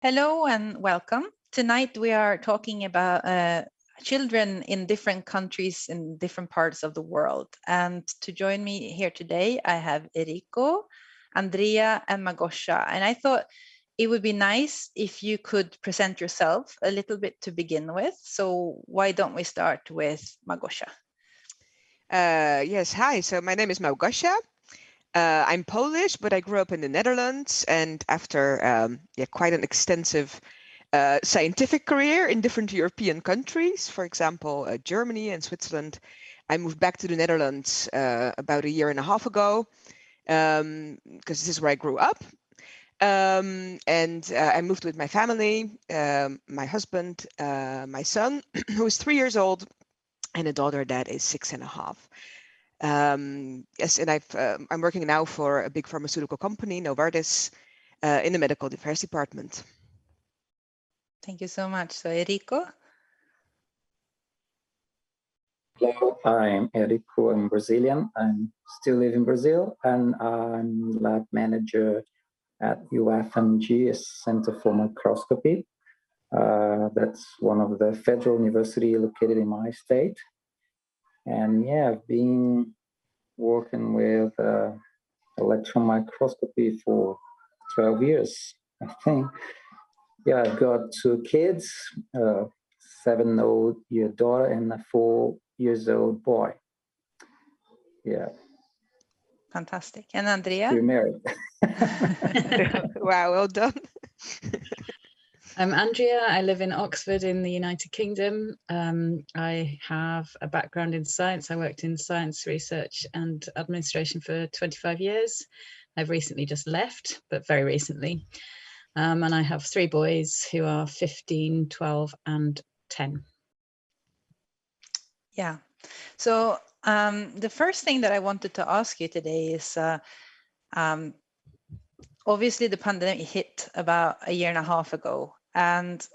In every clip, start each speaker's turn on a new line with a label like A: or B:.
A: Hello and welcome. Tonight we are talking about children in different countries in different parts of the world. And to join me here today, I have Erico, Andrea, and Malgosia. And I thought it would be nice if you could present yourself a little bit to begin with. So why don't we start with Malgosia?
B: Yes, hi. So my name is Malgosia. I'm Polish, but I grew up in the Netherlands, and after quite an extensive scientific career in different European countries, for example, Germany and Switzerland, I moved back to the Netherlands about 1.5 years ago, because this is where I grew up. I moved with my family, my husband, my son, who is 3 years old, and a daughter that is 6.5. Yes, and I'm working now for a big pharmaceutical company, Novartis, in the medical affairs department.
A: Thank you so much. So Erico?
C: Hello, I'm Erico. I'm Brazilian. I still live in Brazil, and I'm lab manager at UFMG, a Center for Microscopy. That's one of the federal university located in my state. And yeah, I've been working with electron microscopy for 12 years, I think. Yeah, I've got 2 kids, a 7-year-old daughter and a 4-year-old boy. Yeah.
A: Fantastic. And Andrea?
C: You're married.
B: Wow, well done.
D: I'm Andrea. I live in Oxford in the United Kingdom. I have a background in science. I worked in science research and administration for 25 years. I've recently just left, but very recently. And I have 3 boys who are 15, 12, and 10.
A: Yeah. So the first thing that I wanted to ask you today is, obviously the pandemic hit about 1.5 years ago. And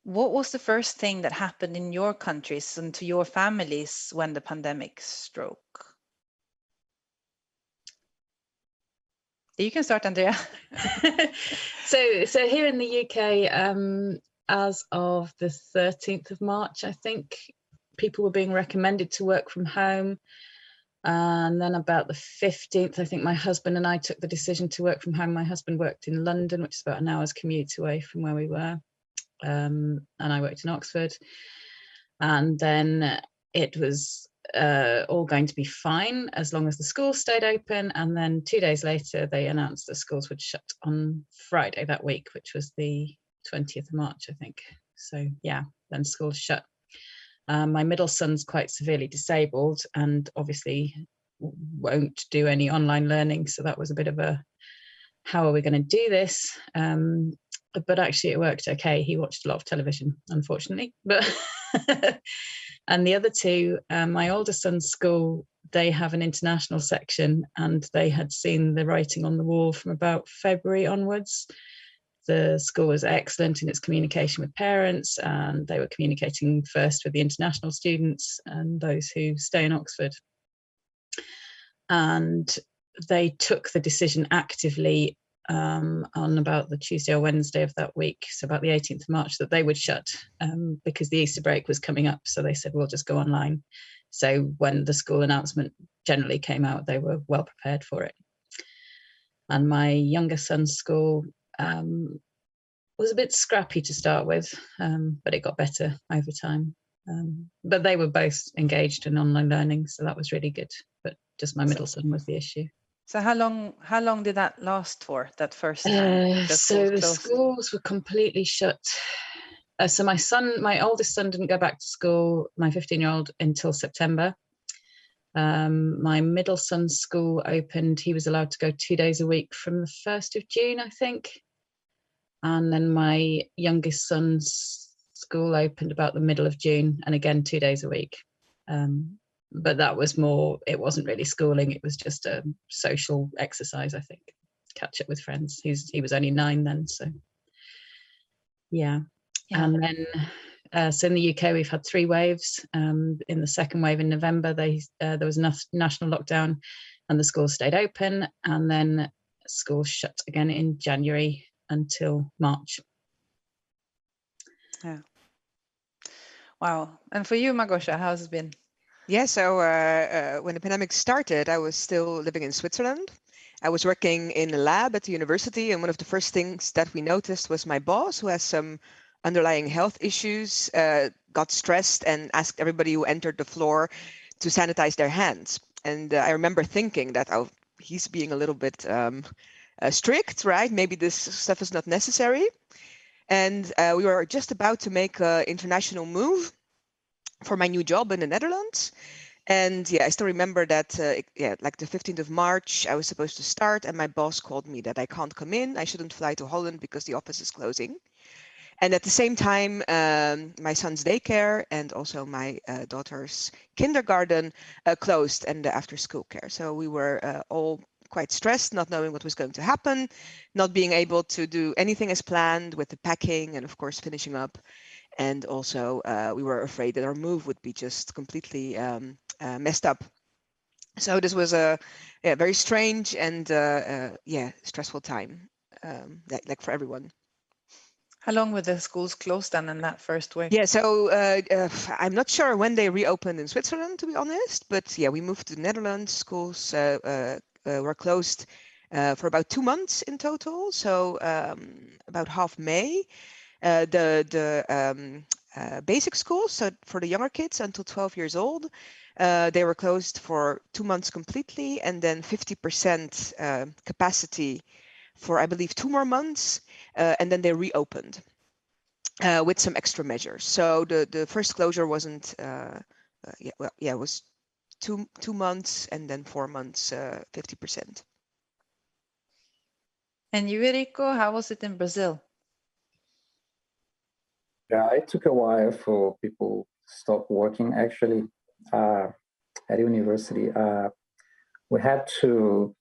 A: what was the first thing that happened in your countries and to your families when the pandemic struck? You can start, Andrea.
D: So here in the UK, as of the 13th of March, I think, people were being recommended to work from home. And then about the 15th, I think my husband and I took the decision to work from home. My husband worked in London, which is about an hour's commute away from where we were. And I worked in Oxford. And then it was all going to be fine as long as the schools stayed open. And then 2 days later, they announced the schools would shut on Friday that week, which was the 20th of March, I think. So yeah, then schools shut. My middle son's quite severely disabled and obviously won't do any online learning. So that was a bit of a, how are we going to do this? But actually it worked okay. He watched a lot of television, unfortunately. But and the other 2, my older son's school, they have an international section and they had seen the writing on the wall from about February onwards. The school was excellent in its communication with parents, and they were communicating first with the international students and those who stay in Oxford. And they took the decision actively on about the Tuesday or Wednesday of that week, so about the 18th of March, that they would shut because the Easter break was coming up. So they said, we'll just go online. So when the school announcement generally came out, they were well prepared for it. And my younger son's school was a bit scrappy to start with, but it got better over time. But they were both engaged in online learning, so that was really good. But just my middle son was the issue.
A: So how long did that last for, that first time?
D: So the schools were completely shut. So my oldest son didn't go back to school, my 15-year-old, until September. My middle son's school opened, he was allowed to go 2 days a week from the 1st of June, I think. And then my youngest son's school opened about the middle of June, and again 2 days a week. But that was more, it wasn't really schooling, it was just a social exercise, I think. Catch up with friends. He was only 9 then, so yeah. And then so in the UK we've had 3 waves. In the second wave in November there was a national lockdown and the schools stayed open, and then schools shut again in January until March.
A: Yeah. Wow. And for you, Malgosia, how's it been?
B: Yeah, so when the pandemic started, I was still living in Switzerland. I was working in a lab at the university, and one of the first things that we noticed was my boss, who has some underlying health issues, got stressed and asked everybody who entered the floor to sanitize their hands. And I remember thinking that, oh, he's being a little bit strict, right? Maybe this stuff is not necessary. And we were just about to make an international move for my new job in the Netherlands. And yeah, I still remember that, like the 15th of March, I was supposed to start, and my boss called me that I can't come in. I shouldn't fly to Holland because the office is closing. And at the same time, my son's daycare and also my daughter's kindergarten closed, and the after-school care. So we were all quite stressed, not knowing what was going to happen, not being able to do anything as planned with the packing and, of course, finishing up. And also, we were afraid that our move would be just completely messed up. So this was a very strange and stressful time, like for everyone.
A: How long were the schools closed then in that first week?
B: Yeah, so I'm not sure when they reopened in Switzerland, to be honest, but yeah, we moved to the Netherlands. Schools were closed for about 2 months in total, so about half May. The basic schools, so for the younger kids until 12 years old, they were closed for 2 months completely, and then 50% capacity for, I believe, 2 more months, and then they reopened with some extra measures. So the first closure wasn't, it was two months, and then 4 months, 50%.
A: And you, Erico, how was it in Brazil?
C: Yeah, it took a while for people to stop working. Actually, at university, we had to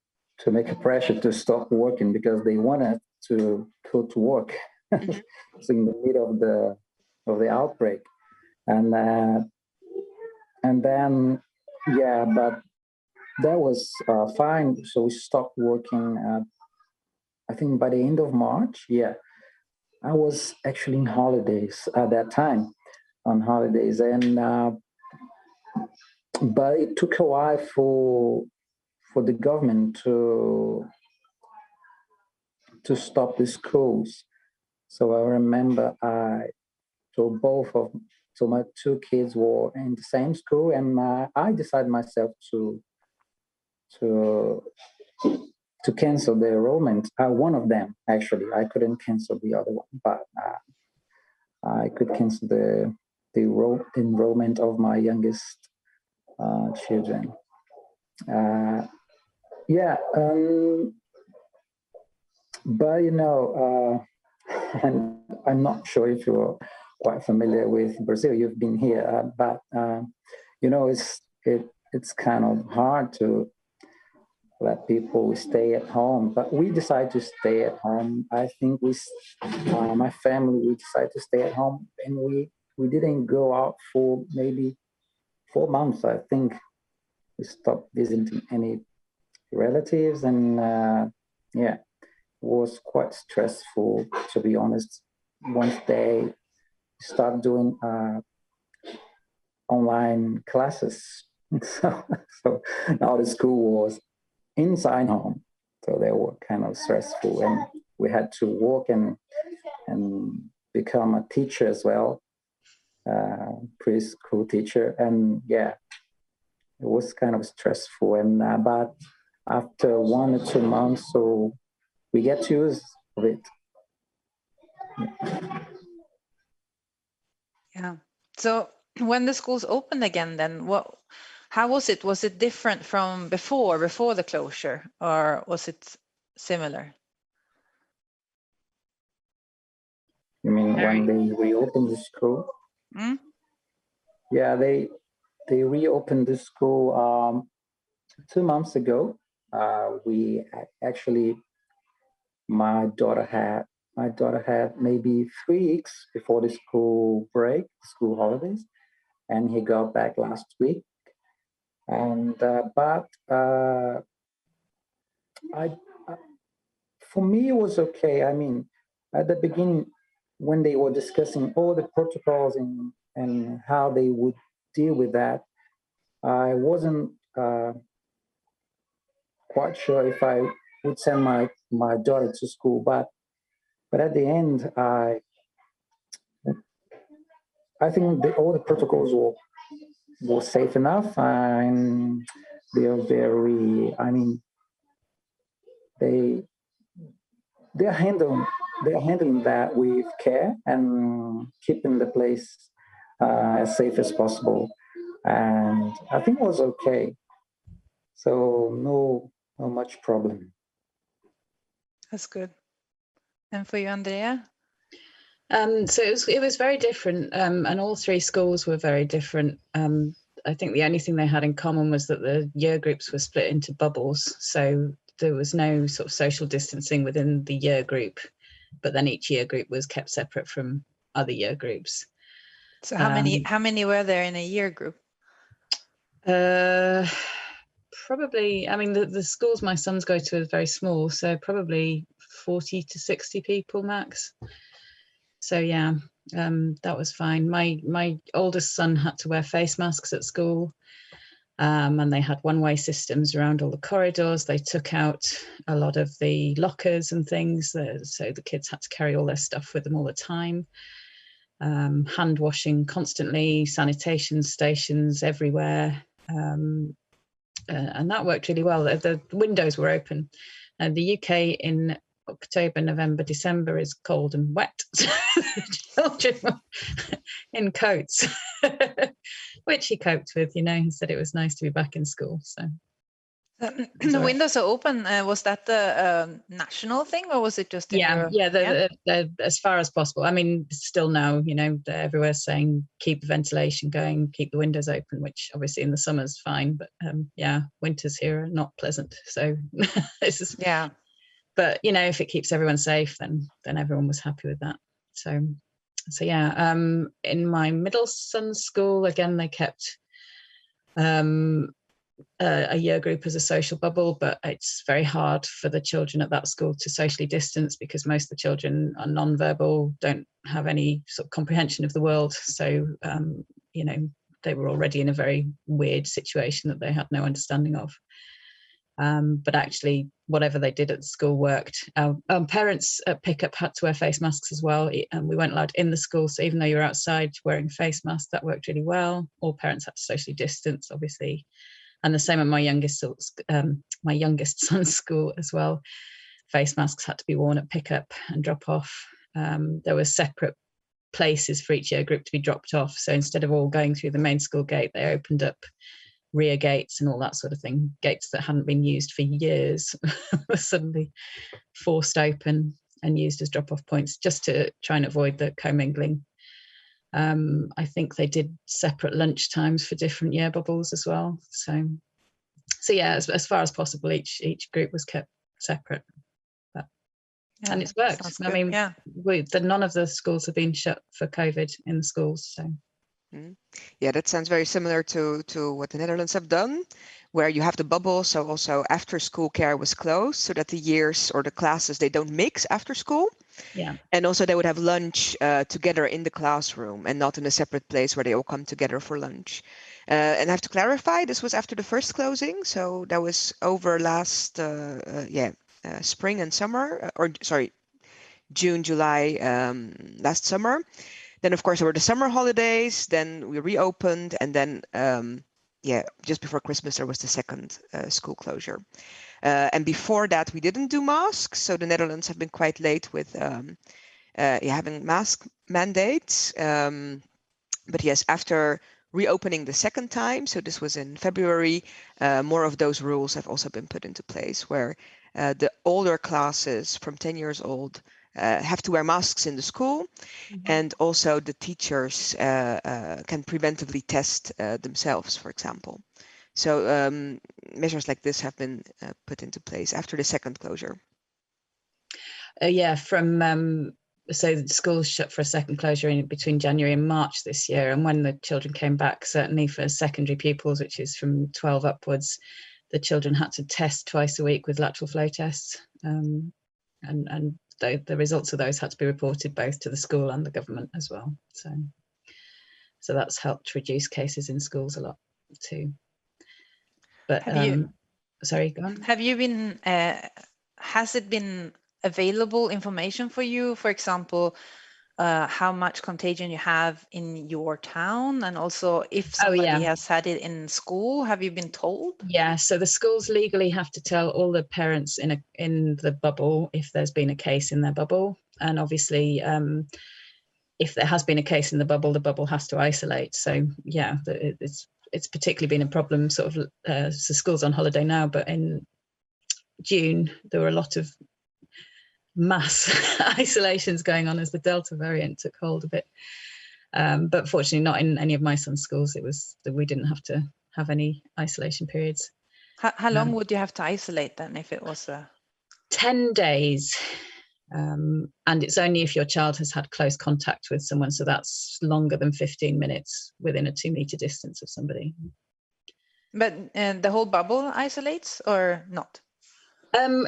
C: make a pressure to stop working because they wanted to go to work.
B: Mhm.
C: So in the middle of the outbreak, and then but that was fine. So we stopped working. I think by the end of March. Yeah, I was actually in holidays at that time, on holidays, and but it took a while for the government to stop the schools. So I remember so my two kids were in the same school, and I decided myself to to cancel the enrollment. One of them, actually, I couldn't cancel the other one, but I could cancel the enrollment of my youngest children. Uh, yeah, but and I'm not sure if you're quite familiar with Brazil. You've been here, but it's kind of hard to let people stay at home. But we decided to stay at home. I think my family, we decided to stay at home, and we didn't go out for maybe 4 months. I think we stopped visiting any relatives, and it was quite stressful, to be honest. Once they start doing online classes, so now the school was inside home, so they were kind of stressful, and we had to work and become a teacher as well, preschool teacher, and it was kind of stressful. And but after 1 or 2 months, so we get used of it.
A: Yeah. So when the schools opened again, then how was it? Was it different from before the closure, or was it similar?
C: You mean when they reopened the school?
A: Mm?
C: Yeah, they reopened the school 2 months ago. We actually, my daughter had maybe 3 weeks before the school break, school holidays, and he got back last week. And I for me it was okay. I mean, at the beginning, when they were discussing all the protocols and how they would deal with that, I wasn't quite sure if I would send my daughter to school, but at the end, I think all the protocols were safe enough, and they are very. I mean, they're handling that with care and keeping the place as safe as possible, and I think it was okay. So no much problem.
A: That's good. And for you, Andrea?
D: So it was very different, and all three schools were very different. I think the only thing they had in common was that the year groups were split into bubbles, so there was no sort of social distancing within the year group, but then each year group was kept separate from other year groups.
A: So how many were there in a year group?
D: Probably, I mean, the schools my sons go to are very small, so probably 40 to 60 people max. So yeah, that was fine. My oldest son had to wear face masks at school, and they had one-way systems around all the corridors. They took out a lot of the lockers and things, so the kids had to carry all their stuff with them all the time. Hand washing constantly, sanitation stations everywhere, and that worked really well. The windows were open. The UK in October, November, December is cold and wet. Children were in coats, which he coped with. You know, he said it was nice to be back in school. So
A: the windows are open. Was that the national thing, or was it just in Europe?
D: They're as far as possible. I mean, still now, you know, everywhere's saying keep the ventilation going, keep the windows open, which obviously in the summer's fine, but winters here are not pleasant. So this is But you know, if it keeps everyone safe, then everyone was happy with that. So yeah. In my middle son's school, again, they kept a year group as a social bubble, but it's very hard for the children at that school to socially distance because most of the children are non-verbal, don't have any sort of comprehension of the world. So you know, they were already in a very weird situation that they had no understanding of. But actually, whatever they did at the school worked. Parents at pickup had to wear face masks as well, and we weren't allowed in the school. So even though you were outside wearing face masks, that worked really well. All parents had to socially distance, obviously, and the same at my youngest son's school as well. Face masks had to be worn at pickup and drop off. There were separate places for each year group to be dropped off. So instead of all going through the main school gate, they opened up rear gates and all that sort of thing. Gates that hadn't been used for years were suddenly forced open and used as drop-off points just to try and avoid the commingling. I think they did separate lunch times for different year bubbles as well. So yeah, as far as possible, each group was kept separate. And it's worked. I mean, none of the schools have been shut for COVID in the schools. So.
B: Yeah, that sounds very similar to what the Netherlands have done, where you have the bubble. So also after school care was closed so that the years or the classes, they don't mix after school.
D: Yeah.
B: And also they would have lunch together in the classroom and not in a separate place where they all come together for lunch. And I have to clarify, this was after the first closing. So that was over last, spring and summer, June, July, last summer. Then, of course, there were the summer holidays. Then we reopened. And then, just before Christmas, there was the second school closure. And before that, we didn't do masks. So the Netherlands have been quite late with having mask mandates. But yes, after reopening the second time, so this was in February, more of those rules have also been put into place where the older classes from 10 years old have to wear masks in the school, and also the teachers can preventively test themselves, for example. So measures like this have been put into place after the second closure.
D: So the schools shut for a second closure in between January and March this year, and when the children came back, certainly for secondary pupils, which is from 12 upwards, the children had to test twice a week with lateral flow tests. And the results of those had to be reported both to the school and the government as well. So that's helped reduce cases in schools a lot too. But sorry, go on.
A: Have you been? Has it been available information for you? For example, how much contagion you have in your town, and also if somebody has had it in school, have you been told?
D: Yeah, so the schools legally have to tell all the parents in the bubble if there's been a case in their bubble, and obviously if there has been a case in the bubble has to isolate. So yeah, it's particularly been a problem sort of so school's on holiday now, but in June there were a lot of mass isolations going on as the Delta variant took hold a bit, but fortunately not in any of my son's schools. It was that we didn't have to have any isolation periods.
A: How long would you have to isolate then if it was
D: 10 days, and it's only if your child has had close contact with someone, so that's longer than 15 minutes within a 2-meter distance of somebody.
A: But the whole bubble isolates or not?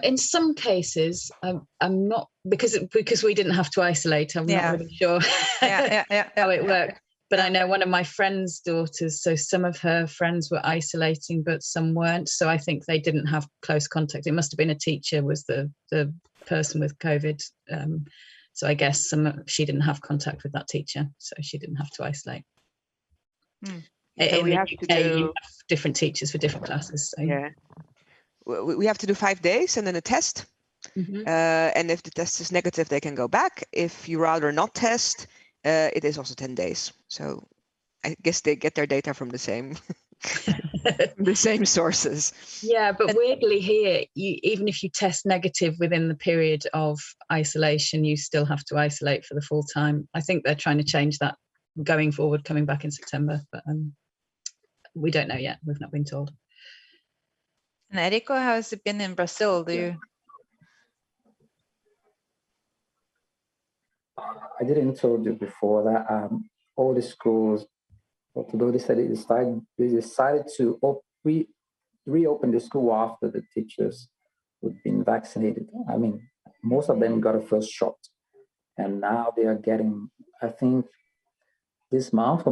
D: In some cases, I'm not, because we didn't have to isolate. I'm not really sure how it worked. But I know one of my friend's daughters, so some of her friends were isolating, but some weren't. So I think they didn't have close contact. It must have been a teacher was the person with COVID. So I guess she didn't have contact with that teacher, so she didn't have to isolate.
B: So we have to do
D: different teachers for different classes. So.
B: Yeah. We have to do 5 days and then a test. And if the test is negative, they can go back. If you rather not test, it is also 10 days. So I guess they get their data from the same the same sources.
D: Yeah, but weirdly here, even if you test negative within the period of isolation, you still have to isolate for the full time. I think they're trying to change that going forward, coming back in September, but we don't know yet. We've not been told.
A: And Erico, how has it been in Brazil?
C: I didn't told you before that all the schools, although they decided to reopen the school after the teachers had been vaccinated. I mean, most of them got a first shot, and now they are getting, I think, this month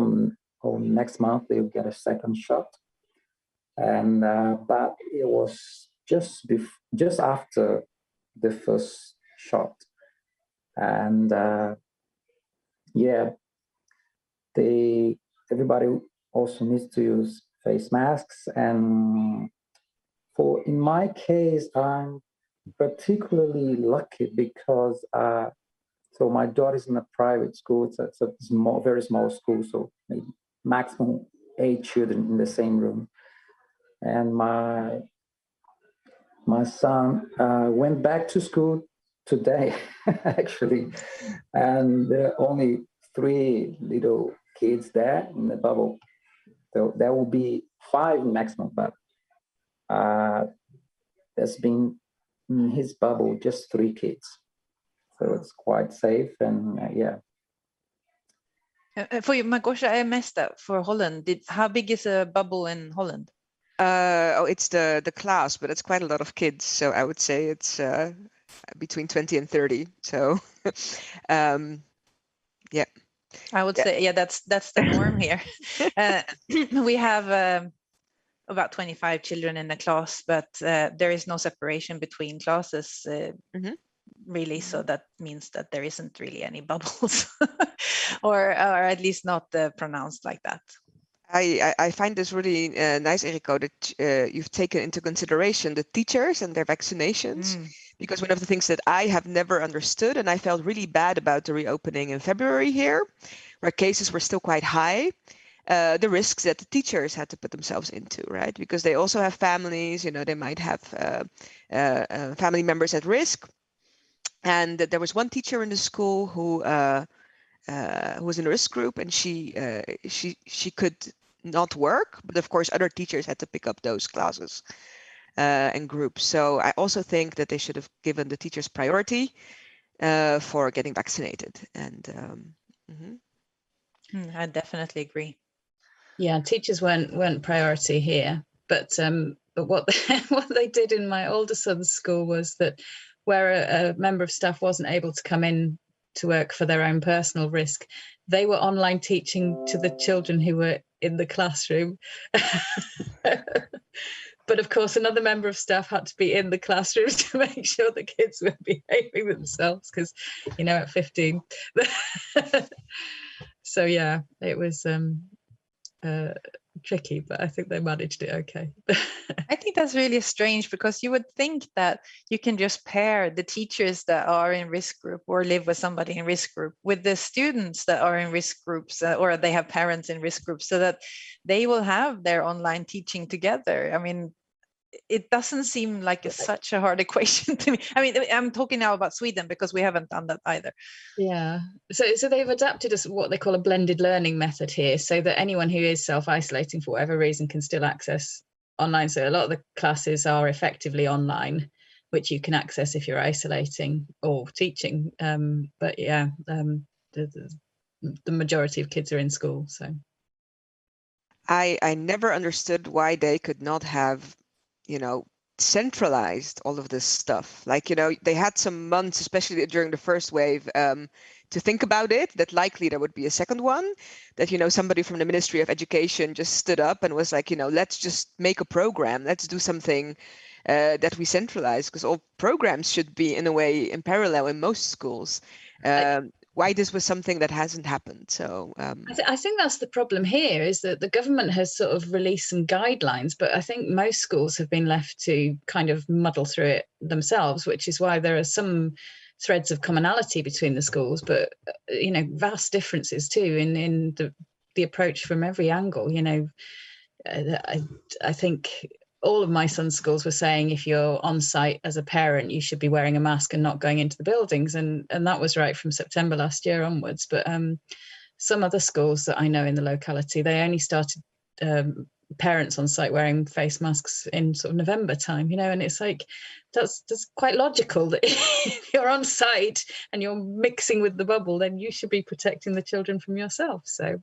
C: or next month they'll get a second shot. And but it was just after the first shot, and everybody also needs to use face masks. And in my case, I'm particularly lucky because so my daughter's in a private school. It's a very small school, so maybe maximum 8 children in the same room. And my son went back to school today, actually, and there are only 3 little kids there in the bubble. So there will be 5 maximum, but there's been in his bubble just 3 kids. So it's quite safe, and
A: For you, Malgosia, I messed that for Holland. How big is a bubble in Holland?
B: It's the class, but it's quite a lot of kids. So I would say it's between 20 and 30. So yeah.
A: I would say, that's the norm here. We have about 25 children in the class, but there is no separation between classes, really. So that means that there isn't really any bubbles, or at least not pronounced like that.
B: I find this really nice, Erico, that you've taken into consideration the teachers and their vaccinations, because one of the things that I have never understood, and I felt really bad about the reopening in February here, where cases were still quite high, the risks that the teachers had to put themselves into, right? Because they also have families, they might have family members at risk. And there was one teacher in the school who was in a risk group, and she could not work, but of course other teachers had to pick up those classes and groups. So I also think that they should have given the teachers priority for getting vaccinated. And
A: I definitely agree.
D: Yeah, teachers weren't priority here, but what what they did in my older son's school was that where a member of staff wasn't able to come in to work for their own personal risk, they were online teaching to the children who were in the classroom. But of course, another member of staff had to be in the classrooms to make sure the kids were behaving themselves, because, you know, at 15. So yeah, it was tricky, but I think they managed it okay.
A: I think that's really strange, because you would think that you can just pair the teachers that are in risk group or live with somebody in risk group with the students that are in risk groups, or they have parents in risk groups, so that they will have their online teaching together. I mean, it doesn't seem like it's such a hard equation to me. I mean, I'm talking now about Sweden, because we haven't done that either.
D: Yeah, so they've adapted what they call a blended learning method here, so that anyone who is self-isolating for whatever reason can still access online. So a lot of the classes are effectively online, which you can access if you're isolating or teaching. But yeah, the majority of kids are in school. So
B: I never understood why they could not have, you know, centralized all of this stuff. Like, you know, they had some months, especially during the first wave, to think about it, that likely there would be a second one, that, you know, somebody from the Ministry of Education just stood up and was like, you know, let's just make a program, let's do something that we centralize, because all programs should be in a way in parallel in most schools. Why this was something that hasn't happened. So
D: I think that's the problem here, is that the government has sort of released some guidelines, but I think most schools have been left to kind of muddle through it themselves, which is why there are some threads of commonality between the schools, but, you know, vast differences too in the approach from every angle. You know, I think all of my son's schools were saying, if you're on site as a parent, you should be wearing a mask and not going into the buildings. And that was right from September last year onwards. But some other schools that I know in the locality, they only started parents on site wearing face masks in sort of November time, you know, and it's like, that's quite logical that if you're on site and you're mixing with the bubble, then you should be protecting the children from yourself. So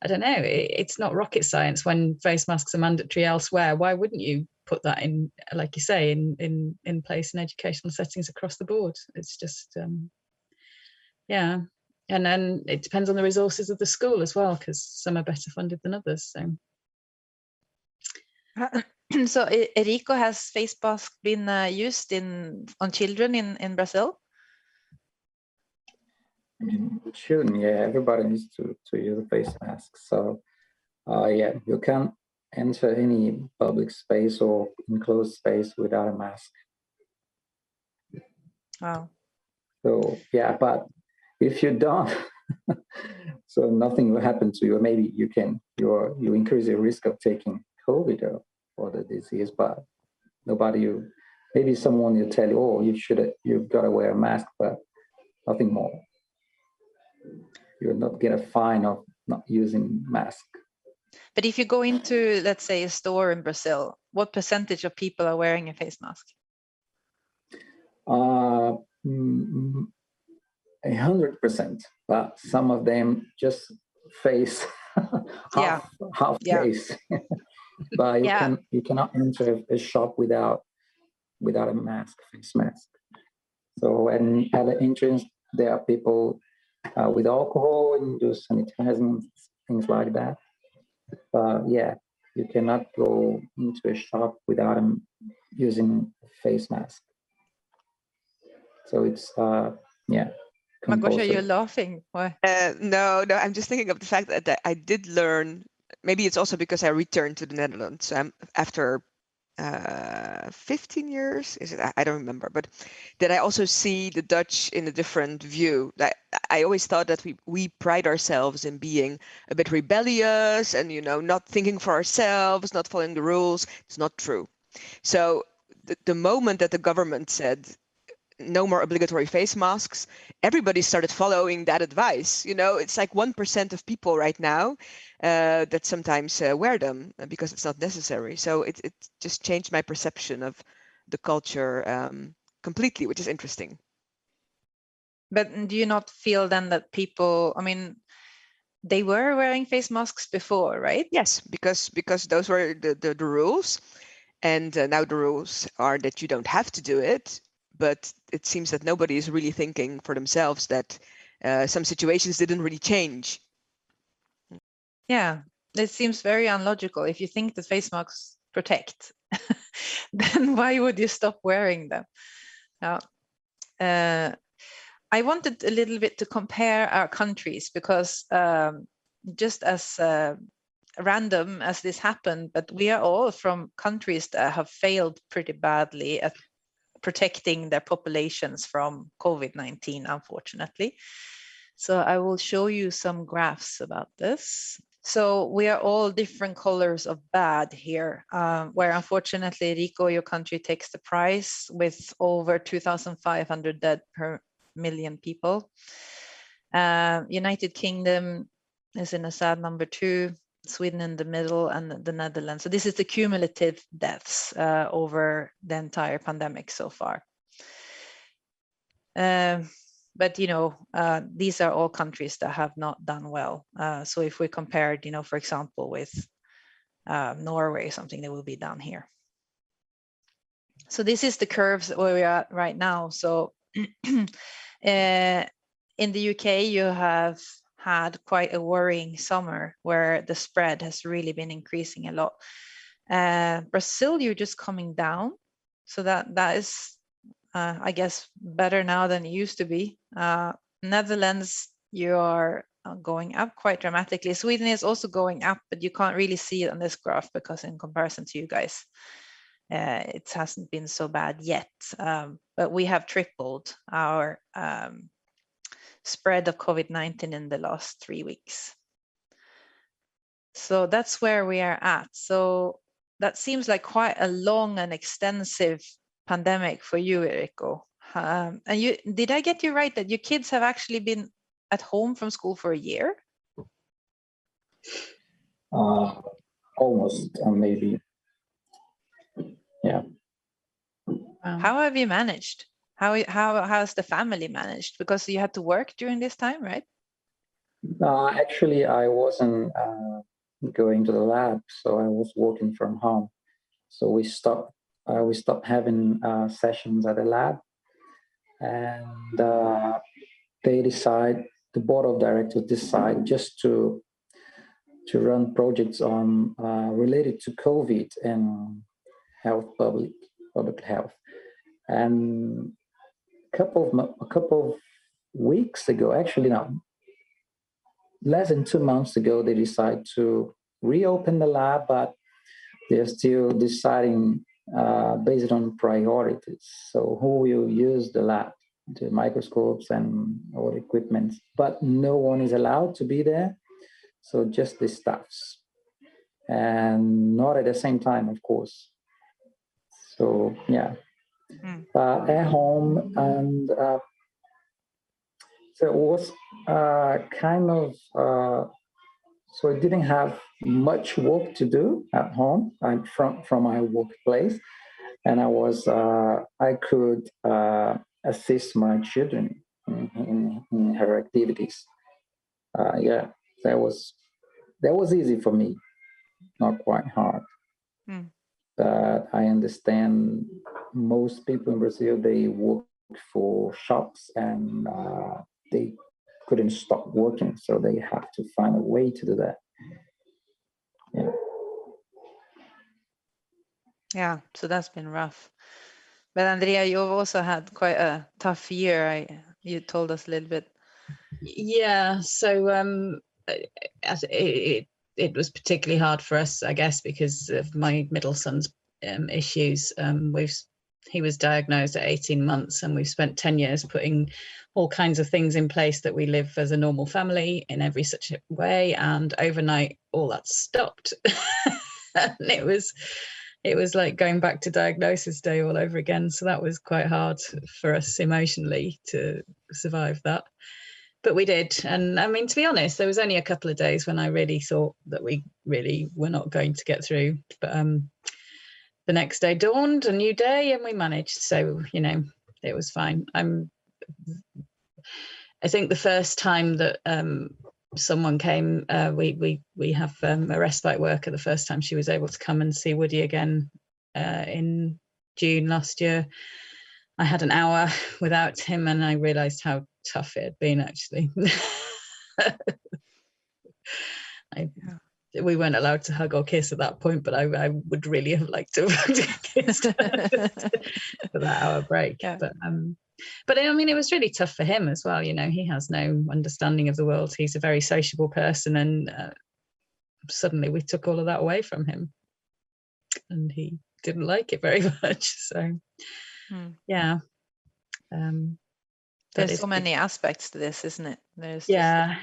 D: I don't know, it's not rocket science. When face masks are mandatory elsewhere, why wouldn't you put that in, like you say, in place in educational settings across the board? It's just, yeah. And then it depends on the resources of the school as well, because some are better funded than others. So,
A: so Erico, has face mask been used on children in Brazil?
C: I mean, it shouldn't. Yeah, everybody needs to use a face mask. So, yeah, you can't enter any public space or enclosed space without a mask.
A: Wow.
C: So, yeah, but if you don't, so nothing will happen to you. Maybe you increase your risk of taking COVID or the disease, but maybe someone will tell you, oh, you've got to wear a mask, but nothing more. You'll not get a fine of not using mask.
A: But if you go into, let's say, a store in Brazil, what percentage of people are wearing a face mask?
C: 100%, but some of them just face half face. But you cannot enter a shop without a mask, face mask. So, and at the entrance there are people with alcohol and do sanitizing, things like that. But yeah, you cannot go into a shop without using a face mask. So it's
A: Malgosia, you're laughing. Why?
B: No, I'm just thinking of the fact that I did learn. Maybe it's also because I returned to the Netherlands. So after 15 years, is it? I don't remember, but that I also see the Dutch in a different view. I always thought that we pride ourselves in being a bit rebellious and, you know, not thinking for ourselves, not following the rules. It's not true. So the moment that the government said no more obligatory face masks, everybody started following that advice. You know, it's like 1% of people right now that sometimes wear them because it's not necessary. So it just changed my perception of the culture completely, which is interesting.
A: But do you not feel then that people, I mean, they were wearing face masks before, right?
B: Yes, because those were the rules. And now the rules are that you don't have to do it, but it seems that nobody is really thinking for themselves that some situations didn't really change.
A: Yeah, it seems very unlogical. If you think that face masks protect, then why would you stop wearing them? Now, I wanted a little bit to compare our countries because just as random as this happened, but we are all from countries that have failed pretty badly at protecting their populations from COVID-19, unfortunately. So I will show you some graphs about this. So we are all different colors of bad here, where unfortunately, Erico, your country takes the prize with over 2,500 dead per million people. United Kingdom is in a sad number 2, Sweden in the middle, and the Netherlands. So this is the cumulative deaths over the entire pandemic so far. But, you know, these are all countries that have not done well. So if we compared, you know, for example, with Norway, something that will be down here. So this is the curves where we are right now. So in the UK, you have had quite a worrying summer where the spread has really been increasing a lot. Brazil, you're just coming down. So that is, I guess, better now than it used to be. Netherlands, you are going up quite dramatically. Sweden is also going up, but you can't really see it on this graph because in comparison to you guys, it hasn't been so bad yet. But we have tripled our spread of COVID-19 in the last 3 weeks. So that's where we are at. So that seems like quite a long and extensive pandemic for you, Erico. And did I get you right that your kids have actually been at home from school for a year?
C: Almost, maybe. Yeah.
A: How have you managed? How has the family managed? Because you had to work during this time, right?
C: Actually, I wasn't going to the lab, so I was working from home. So we stopped having sessions at the lab, and the board of directors decide just to run projects on related to COVID and public health. And a couple of weeks ago, actually no, less than 2 months ago, they decided to reopen the lab, but they're still deciding based on priorities. So who will use the lab, the microscopes and all equipment, but no one is allowed to be there. So just the staffs, and not at the same time, of course. So yeah, at home, and so it was kind of, so I didn't have much work to do at home from my workplace, and I could assist my children in her activities. Yeah, that was easy for me, not quite hard. But I understand most people in Brazil, they work for shops and they couldn't stop working, so they have to find a way to do that. Yeah.
A: Yeah, so that's been rough. But Andrea, you've also had quite a tough year. You told us a little bit.
D: Yeah, so it was particularly hard for us, I guess, because of my middle son's issues. He was diagnosed at 18 months, and we've spent 10 years putting all kinds of things in place that we live as a normal family in every such way, and overnight all that stopped. And it was like going back to diagnosis day all over again. So that was quite hard for us emotionally to survive that. But we did. And I mean, to be honest, there was only a couple of days when I really thought that we really were not going to get through. But the next day dawned, a new day, and we managed. So, you know, it was fine. I think the first time that someone came, we have a respite worker. The first time she was able to come and see Woody again in June last year. I had an hour without him, and I realized how tough it had been, actually. We weren't allowed to hug or kiss at that point, but I would really have liked to have kissed for that hour break. Yeah. But I mean, it was really tough for him as well. You know, he has no understanding of the world. He's a very sociable person, and suddenly we took all of that away from him, and he didn't like it very much. So, yeah.
A: There's so many aspects to this, isn't it?
D: Yeah.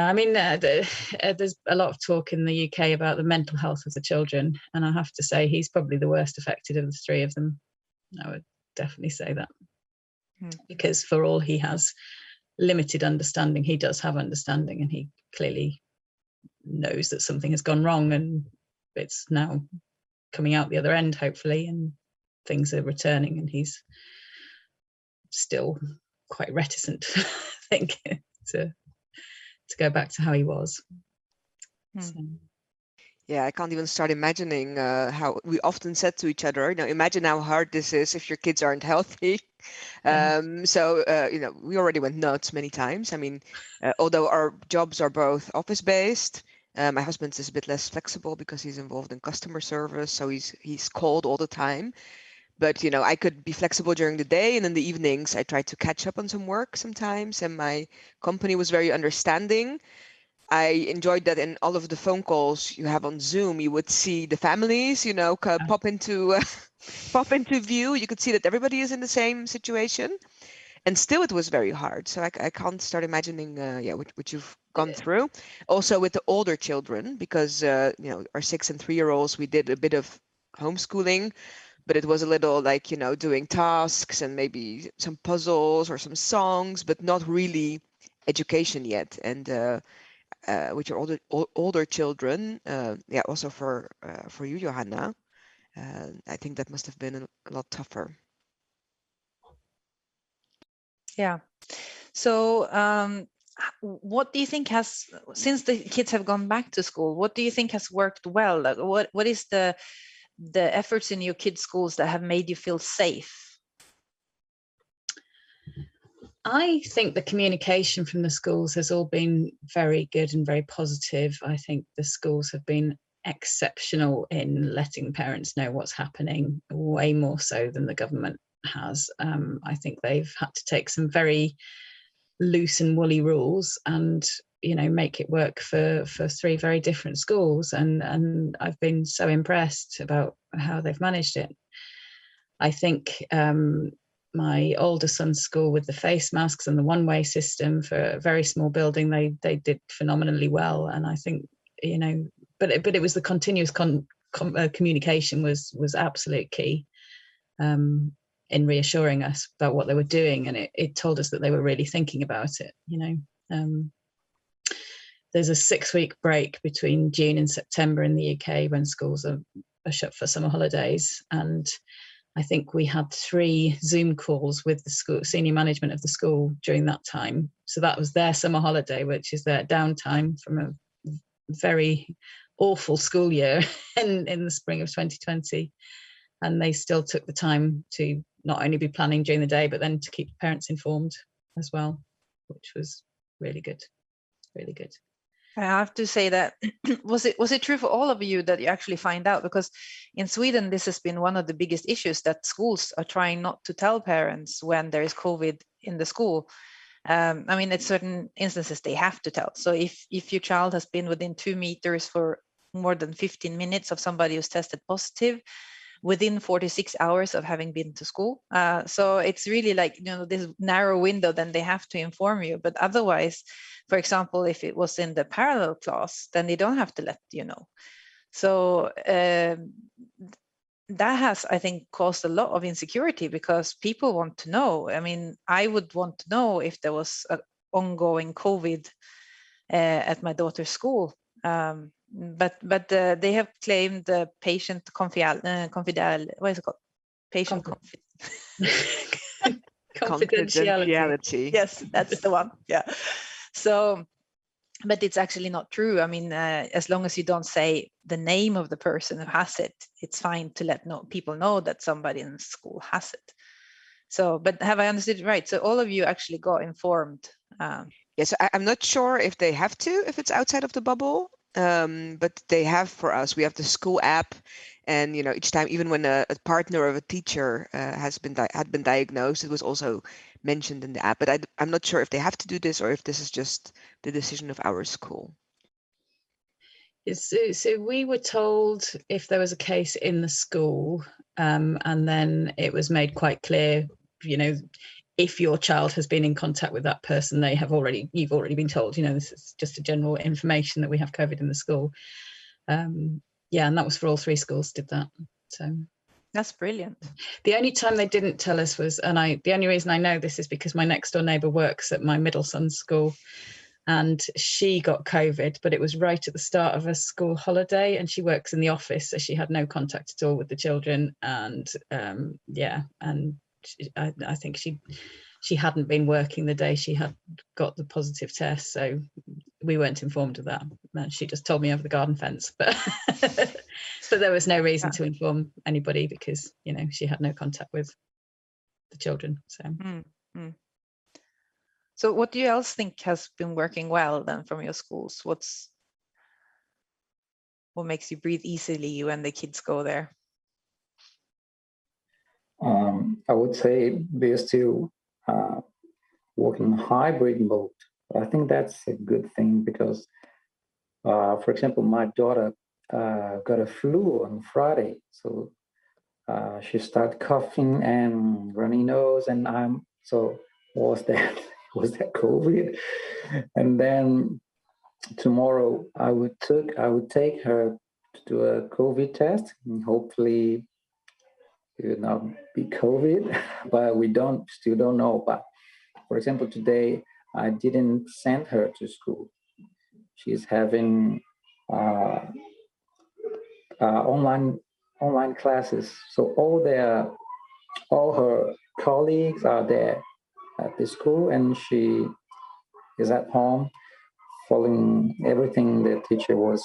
D: I mean, there's a lot of talk in the UK about the mental health of the children, and I have to say he's probably the worst affected of the three of them. I would definitely say that, because for all he has limited understanding, he does have understanding, and he clearly knows that something has gone wrong, and it's now coming out the other end, hopefully, and things are returning, and he's still quite reticent, I think, to go back to how he was. So.
B: Yeah, I can't even start imagining how we often said to each other, you know, imagine how hard this is if your kids aren't healthy. So, you know, we already went nuts many times. I mean, although our jobs are both office-based, my husband is a bit less flexible because he's involved in customer service, so he's called all the time. But, you know, I could be flexible during the day, and in the evenings I tried to catch up on some work sometimes, and my company was very understanding. I enjoyed that in all of the phone calls you have on Zoom, you would see the families, you know, pop into view. You could see that everybody is in the same situation, and still it was very hard. So I can't start imagining, what you've gone through. Also with the older children, because you know, our 6 and 3-year-olds, we did a bit of homeschooling. But it was a little like, you know, doing tasks and maybe some puzzles or some songs, but not really education yet. And with your older children, also for you, Johanna, I think that must have been a lot tougher.
A: Yeah. So what do you think has, since the kids have gone back to school, what do you think has worked well? Like, what is the efforts in your kids' schools that have made you feel safe?
D: I think the communication from the schools has all been very good and very positive. I think the schools have been exceptional in letting parents know what's happening, way more so than the government has. I think they've had to take some very loose and woolly rules and, you know, make it work for 3 very different schools, and I've been so impressed about how they've managed it. I think my older son's school, with the face masks and the one-way system for a very small building, they did phenomenally well, and I think, you know, but it was the continuous communication was absolute key in reassuring us about what they were doing, and it told us that they were really thinking about it, you know. There's a 6-week break between June and September in the UK when schools are shut for summer holidays, and I think we had 3 Zoom calls with the school senior management of the school during that time. So that was their summer holiday, which is their downtime from a very awful school year in the spring of 2020. And they still took the time to not only be planning during the day, but then to keep parents informed as well, which was really good, really good.
A: I have to say that, was it true for all of you that you actually find out? Because in Sweden, this has been one of the biggest issues, that schools are trying not to tell parents when there is COVID in the school. I mean, at certain instances, they have to tell. So if your child has been within 2 meters for more than 15 minutes of somebody who's tested positive, within 46 hours of having been to school. So it's really like, you know, this narrow window, then they have to inform you. But otherwise, for example, if it was in the parallel class, then they don't have to let you know. So that has, I think, caused a lot of insecurity, because people want to know. I mean, I would want to know if there was an ongoing COVID at my daughter's school. But they have claimed the patient confidentiality. What is it called? Patient
B: confidentiality.
A: Yes, that's the one. Yeah. So, but it's actually not true. I mean, as long as you don't say the name of the person who has it, it's fine to let people know that somebody in the school has it. So, but have I understood it right? So all of you actually got informed.
B: Yes, I'm not sure if they have to, if it's outside of the bubble, but they have for us. We have the school app, and each time, even when a partner of a teacher had been diagnosed, it was also mentioned in the app. But I'm not sure if they have to do this or if this is just the decision of our school.
D: So we were told if there was a case in the school, and then it was made quite clear, if your child has been in contact with that person, you've already been told, this is just a general information that we have COVID in the school. And that was for all 3 schools did that. So
A: that's brilliant.
D: The only time they didn't tell us was, the only reason I know this is because my next door neighbour works at my middle son's school, and she got COVID, but it was right at the start of a school holiday, and she works in the office, so she had no contact at all with the children. And I think she hadn't been working the day she had got the positive test, so we weren't informed of that. She just told me over the garden fence, but but there was no reason to inform anybody because she had no contact with the children. So.
A: So what do you else think has been working well then from your schools? What makes you breathe easily when the kids go there?
C: I would say they're still working hybrid mode. I think that's a good thing because, for example, my daughter got a flu on Friday, so she started coughing and runny nose, and was that COVID? And then tomorrow I would take her to do a COVID test, and hopefully it would not be COVID, but we still don't know. But for example, today I didn't send her to school. She's having online classes, so all her colleagues are there at the school, and she is at home following everything the teacher was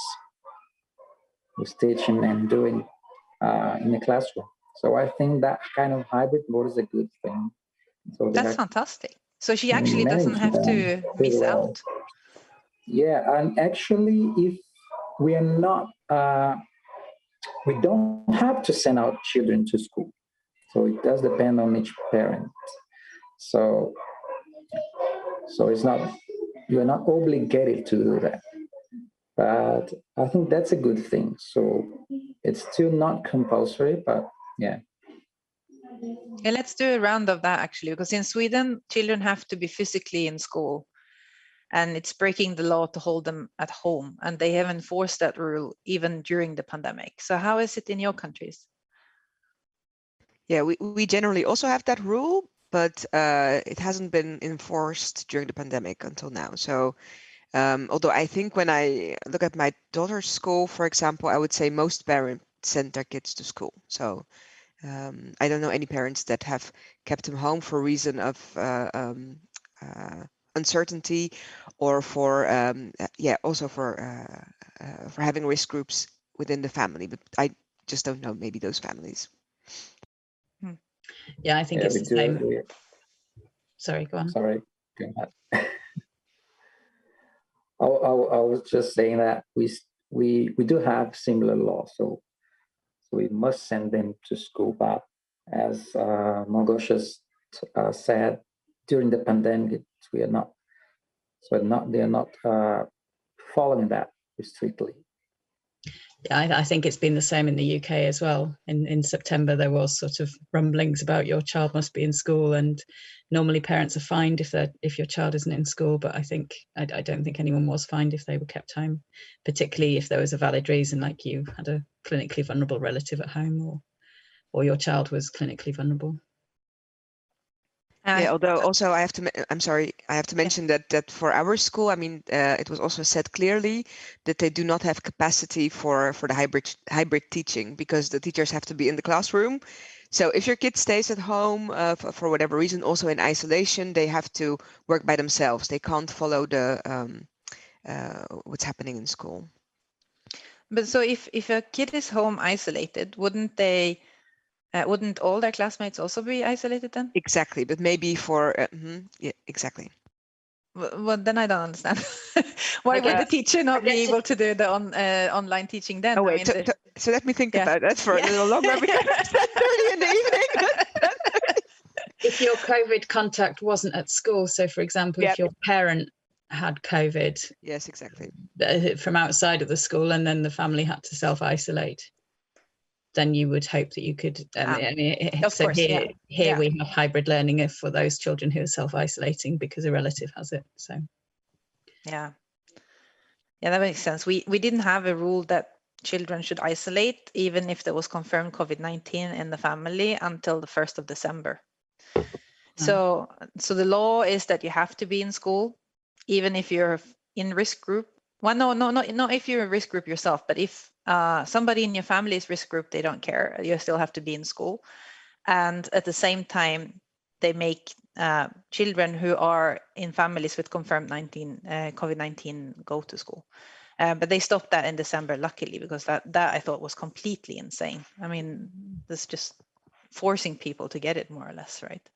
C: teaching and doing in the classroom. So I think that kind of hybrid mode is a good thing. So
A: that's fantastic. So she actually doesn't have to miss out.
C: Yeah, and actually, if we are not, we don't have to send our children to school. So it does depend on each parent. So it's not, you're not obligated to do that. But I think that's a good thing. So it's still not compulsory, but yeah.
A: Yeah, let's do a round of that actually, because in Sweden, children have to be physically in school, and it's breaking the law to hold them at home, and they have enforced that rule even during the pandemic. So how is it in your countries?
B: Yeah, we generally also have that rule, but it hasn't been enforced during the pandemic until now. So although I think when I look at my daughter's school, for example, I would say most parents send their kids to school. So I don't know any parents that have kept them home for a reason of uncertainty, or for also for having risk groups within the family. But I just don't know maybe those families.
D: Yeah, I think it's the same. Sorry, go on.
C: Sorry, go ahead. I was just saying that we do have similar laws, so we must send them to school. But as Malgosia said, during the pandemic, we are not. So they are not following that strictly.
D: Yeah, I think it's been the same in the UK as well. In September, there was sort of rumblings about your child must be in school, and normally parents are fined if your child isn't in school. But I don't think anyone was fined if they were kept home, particularly if there was a valid reason, like you had a clinically vulnerable relative at home, or your child was clinically vulnerable.
B: Yeah, although also I have to mention that for our school, I mean, it was also said clearly that they do not have capacity for the hybrid teaching, because the teachers have to be in the classroom. So if your kid stays at home for whatever reason, also in isolation, they have to work by themselves. They can't follow the what's happening in school.
A: But so if a kid is home isolated, wouldn't they wouldn't all their classmates also be isolated then?
B: Exactly, but maybe for yeah, exactly.
A: Well, then I don't understand. Why would the teacher not be able to do the online teaching then?
B: Oh wait, so let me think about that for a little longer because it's 10:30 in the evening.
D: If your COVID contact wasn't at school, so for example, if your parent had COVID,
B: yes, exactly,
D: from outside of the school, and then the family had to self-isolate, then you would hope that you could.
A: Of course,
D: here we have hybrid learning for those children who are self-isolating because a relative has it. So,
A: yeah, that makes sense. We didn't have a rule that children should isolate, even if there was confirmed COVID-19 in the family, until the 1st of December. So the law is that you have to be in school, even if you're in risk group. Well, not if you're a risk group yourself, but if somebody in your family is risk group, they don't care. You still have to be in school. And at the same time, they make children who are in families with confirmed COVID-19 go to school. But they stopped that in December, luckily, because that I thought was completely insane. I mean, that's just forcing people to get it, more or less, right?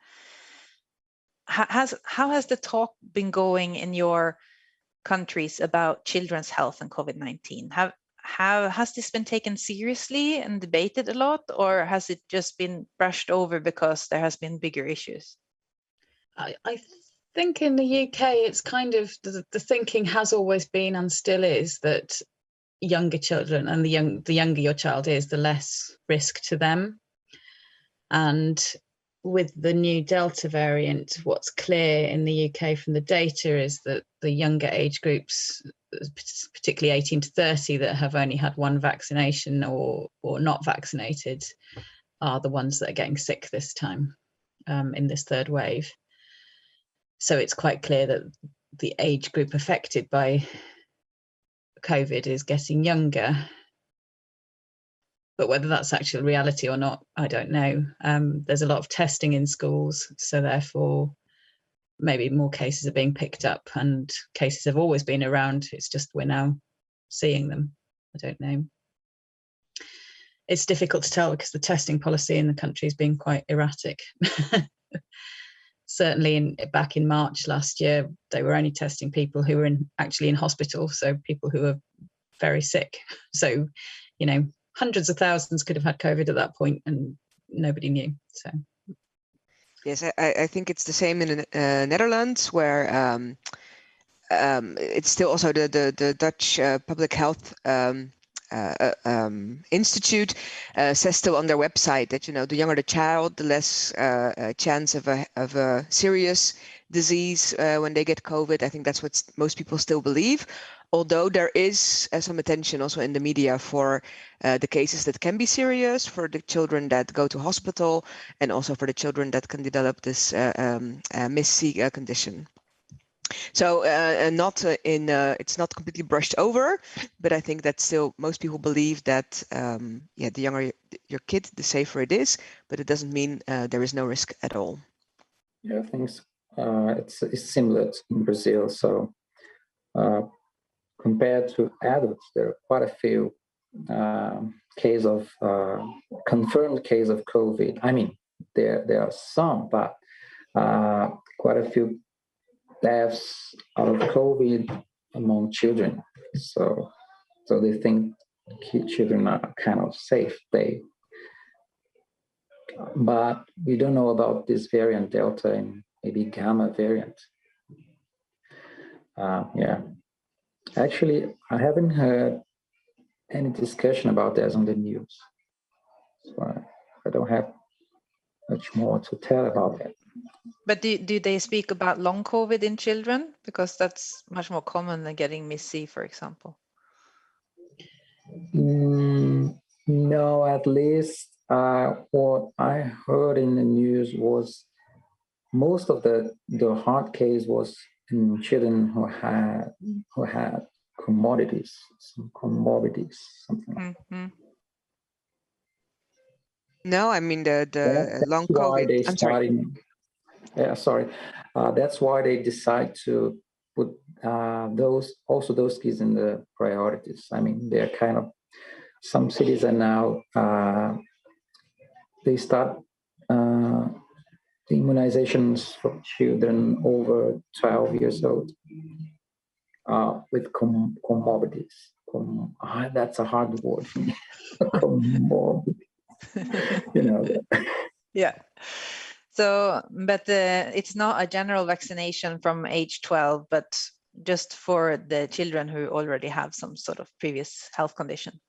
A: How has the talk been going in your countries about children's health and COVID-19? Has this been taken seriously and debated a lot, or has it just been brushed over because there has been bigger issues?
D: I think in the UK, it's kind of the thinking has always been and still is that younger children, and the younger your child is, the less risk to them. And with the new Delta variant, what's clear in the UK from the data is that the younger age groups, particularly 18 to 30, that have only had one vaccination or not vaccinated, are the ones that are getting sick this time in this third wave. So it's quite clear that the age group affected by COVID is getting younger. But whether that's actual reality or not, I don't know. There's a lot of testing in schools, so therefore maybe more cases are being picked up, and cases have always been around. It's just we're now seeing them. I don't know. It's difficult to tell because the testing policy in the country has been quite erratic. Certainly back in March last year, they were only testing people who were actually in hospital, so people who were very sick. So, hundreds of thousands could have had COVID at that point and nobody knew. So,
B: yes, I think it's the same in the Netherlands, where it's still also the Dutch Public Health Institute says still on their website that the younger the child, the less chance of a serious disease when they get COVID. I think that's what most people still believe. Although there is some attention also in the media for the cases that can be serious, for the children that go to hospital, and also for the children that can develop this MIS-C condition. So it's not completely brushed over, but I think that still most people believe that the younger your kid, the safer it is, but it doesn't mean there is no risk at all.
C: Yeah, I think it's similar in Brazil. So compared to adults, there are quite a few confirmed case of COVID. I mean, there are some, but quite a few deaths out of COVID among children. So they think children are kind of safe. But we don't know about this variant Delta and maybe Gamma variant. Actually, I haven't heard any discussion about that on the news. So I don't have much more to tell about that.
A: But do they speak about long COVID in children? Because that's much more common than getting MIS-C, for example.
C: No, at least what I heard in the news was most of the hard case was in children who had comorbidities, something like that.
B: No, I mean the long COVID. I'm sorry.
C: Yeah, sorry. That's why they decide to put those kids in the priorities. I mean, they're kind of, some cities are now they start the immunizations for children over 12 years old with comorbidities. That's a hard word for me. Comorbid. You know.
A: Yeah. So, but it's not a general vaccination from age 12, but just for the children who already have some sort of previous health condition.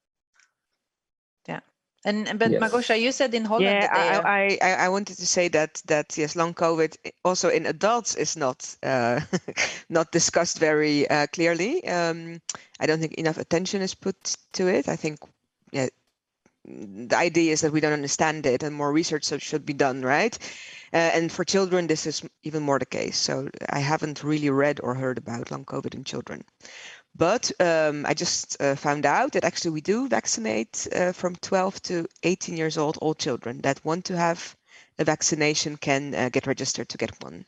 A: Yeah. But yes. Malgosia, you said in Holland that they
B: I wanted to say that yes, long COVID also in adults is not not discussed very clearly. I don't think enough attention is put to it. I think the idea is that we don't understand it and more research should be done, right? And for children, this is even more the case. So I haven't really read or heard about long COVID in children. But I just found out that actually we do vaccinate from 12 to 18 years old, all children that want to have a vaccination can get registered to get one.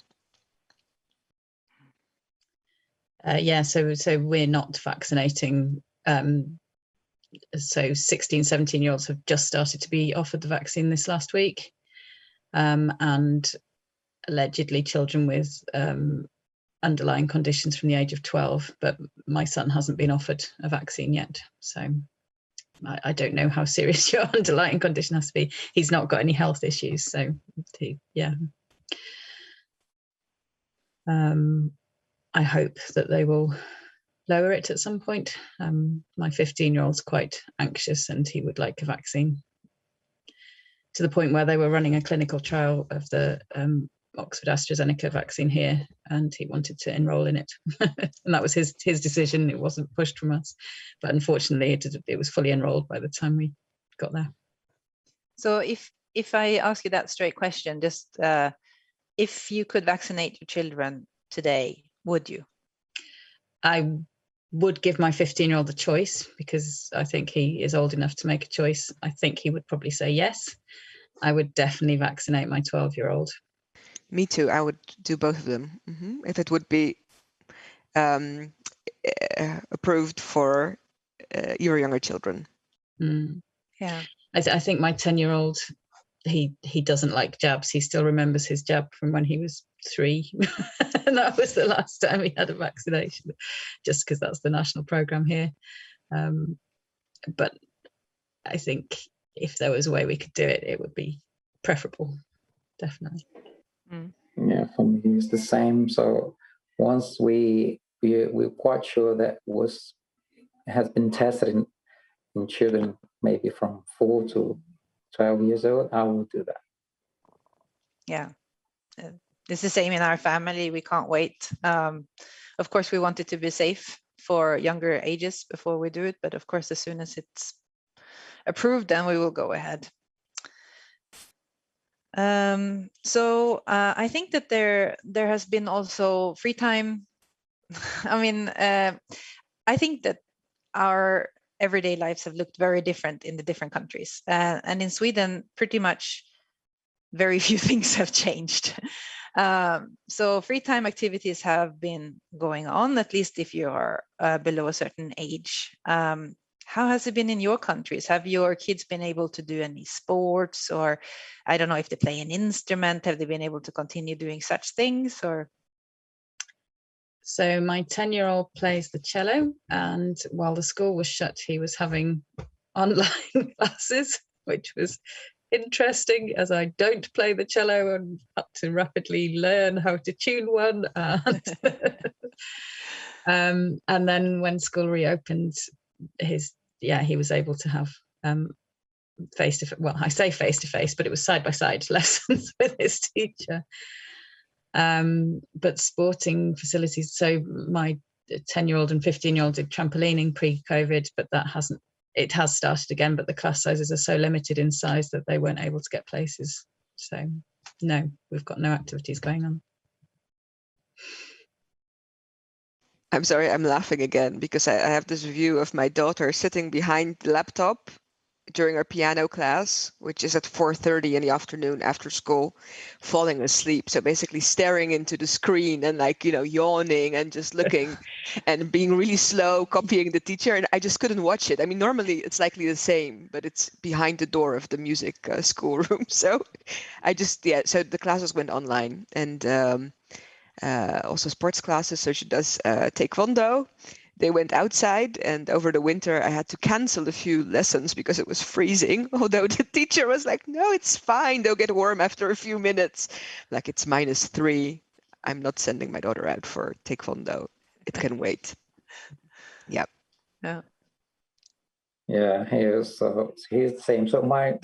D: Yeah, so we're not vaccinating. So 16, 17-year-olds have just started to be offered the vaccine this last week. And allegedly children with underlying conditions from the age of 12, but my son hasn't been offered a vaccine yet. So I don't know how serious your underlying condition has to be. He's not got any health issues. So yeah. I hope that they will lower it at some point. My 15-year-old's quite anxious and he would like a vaccine, to the point where they were running a clinical trial of the Oxford AstraZeneca vaccine here, and he wanted to enroll in it. And that was his decision. It wasn't pushed from us, but unfortunately it was fully enrolled by the time we got there.
A: So if I ask you that straight question, just if you could vaccinate your children today, would you?
D: I would give my 15-year-old a choice, because I think he is old enough to make a choice. I think he would probably say yes. I would definitely vaccinate my 12-year-old.
B: Me too. I would do both of them if it would be approved for your younger children.
A: Yeah,
D: I think my 10-year-old, he doesn't like jabs. He still remembers his jab from when he was 3. And that was the last time he had a vaccination, just because that's the national programme here. But I think if there was a way we could do it, it would be preferable, definitely.
C: Yeah, for me it's the same. So once we're quite sure that has been tested in children, maybe from 4 to 12 years old, I will do that.
A: Yeah, it's the same in our family. We can't wait. Of course, we want it to be safe for younger ages before we do it, but of course, as soon as it's approved, then we will go ahead. So I think that there has been also free time. I mean, I think that our everyday lives have looked very different in the different countries, and in Sweden, pretty much very few things have changed. So free time activities have been going on, at least if you are below a certain age. How has it been in your countries? Have your kids been able to do any sports, or I don't know if they play an instrument, have they been able to continue doing such things? Or
D: so my 10-year-old plays the cello, and while the school was shut, he was having online classes, which was interesting, as I don't play the cello and had to rapidly learn how to tune one. And then when school reopened, he was able to have face-to-face, well, I say face-to-face, but it was side-by-side lessons with his teacher. But sporting facilities, so my 10-year-old and 15-year-old did trampolining pre-COVID, but it has started again, but the class sizes are so limited in size that they weren't able to get places. So no, we've got no activities going on.
B: I'm sorry, I'm laughing again because I have this view of my daughter sitting behind the laptop. during our piano class, which is at 4:30 in the afternoon after school, falling asleep. So basically staring into the screen and like, yawning and just looking and being really slow, copying the teacher. And I just couldn't watch it. I mean, normally it's likely the same, but it's behind the door of the music schoolroom. So so the classes went online, and also sports classes. So she does taekwondo. They went outside, and over the winter I had to cancel a few lessons because it was freezing. Although the teacher was like, no, it's fine. They'll get warm after a few minutes. Like, it's -3. I'm not sending my daughter out for taekwondo. It can wait. Yeah.
A: Yeah.
C: Yeah, here's the same. So my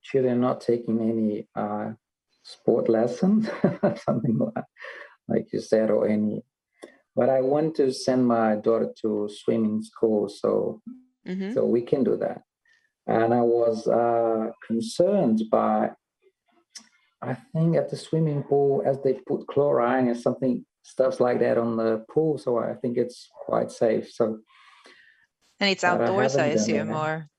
C: children are not taking any sport lessons, something like you said, or any. But I want to send my daughter to swimming school, so we can do that. And I was concerned by, I think at the swimming pool, as they put chlorine and stuff like that on the pool. So I think it's quite safe. So.
A: And it's outdoors, I assume, or.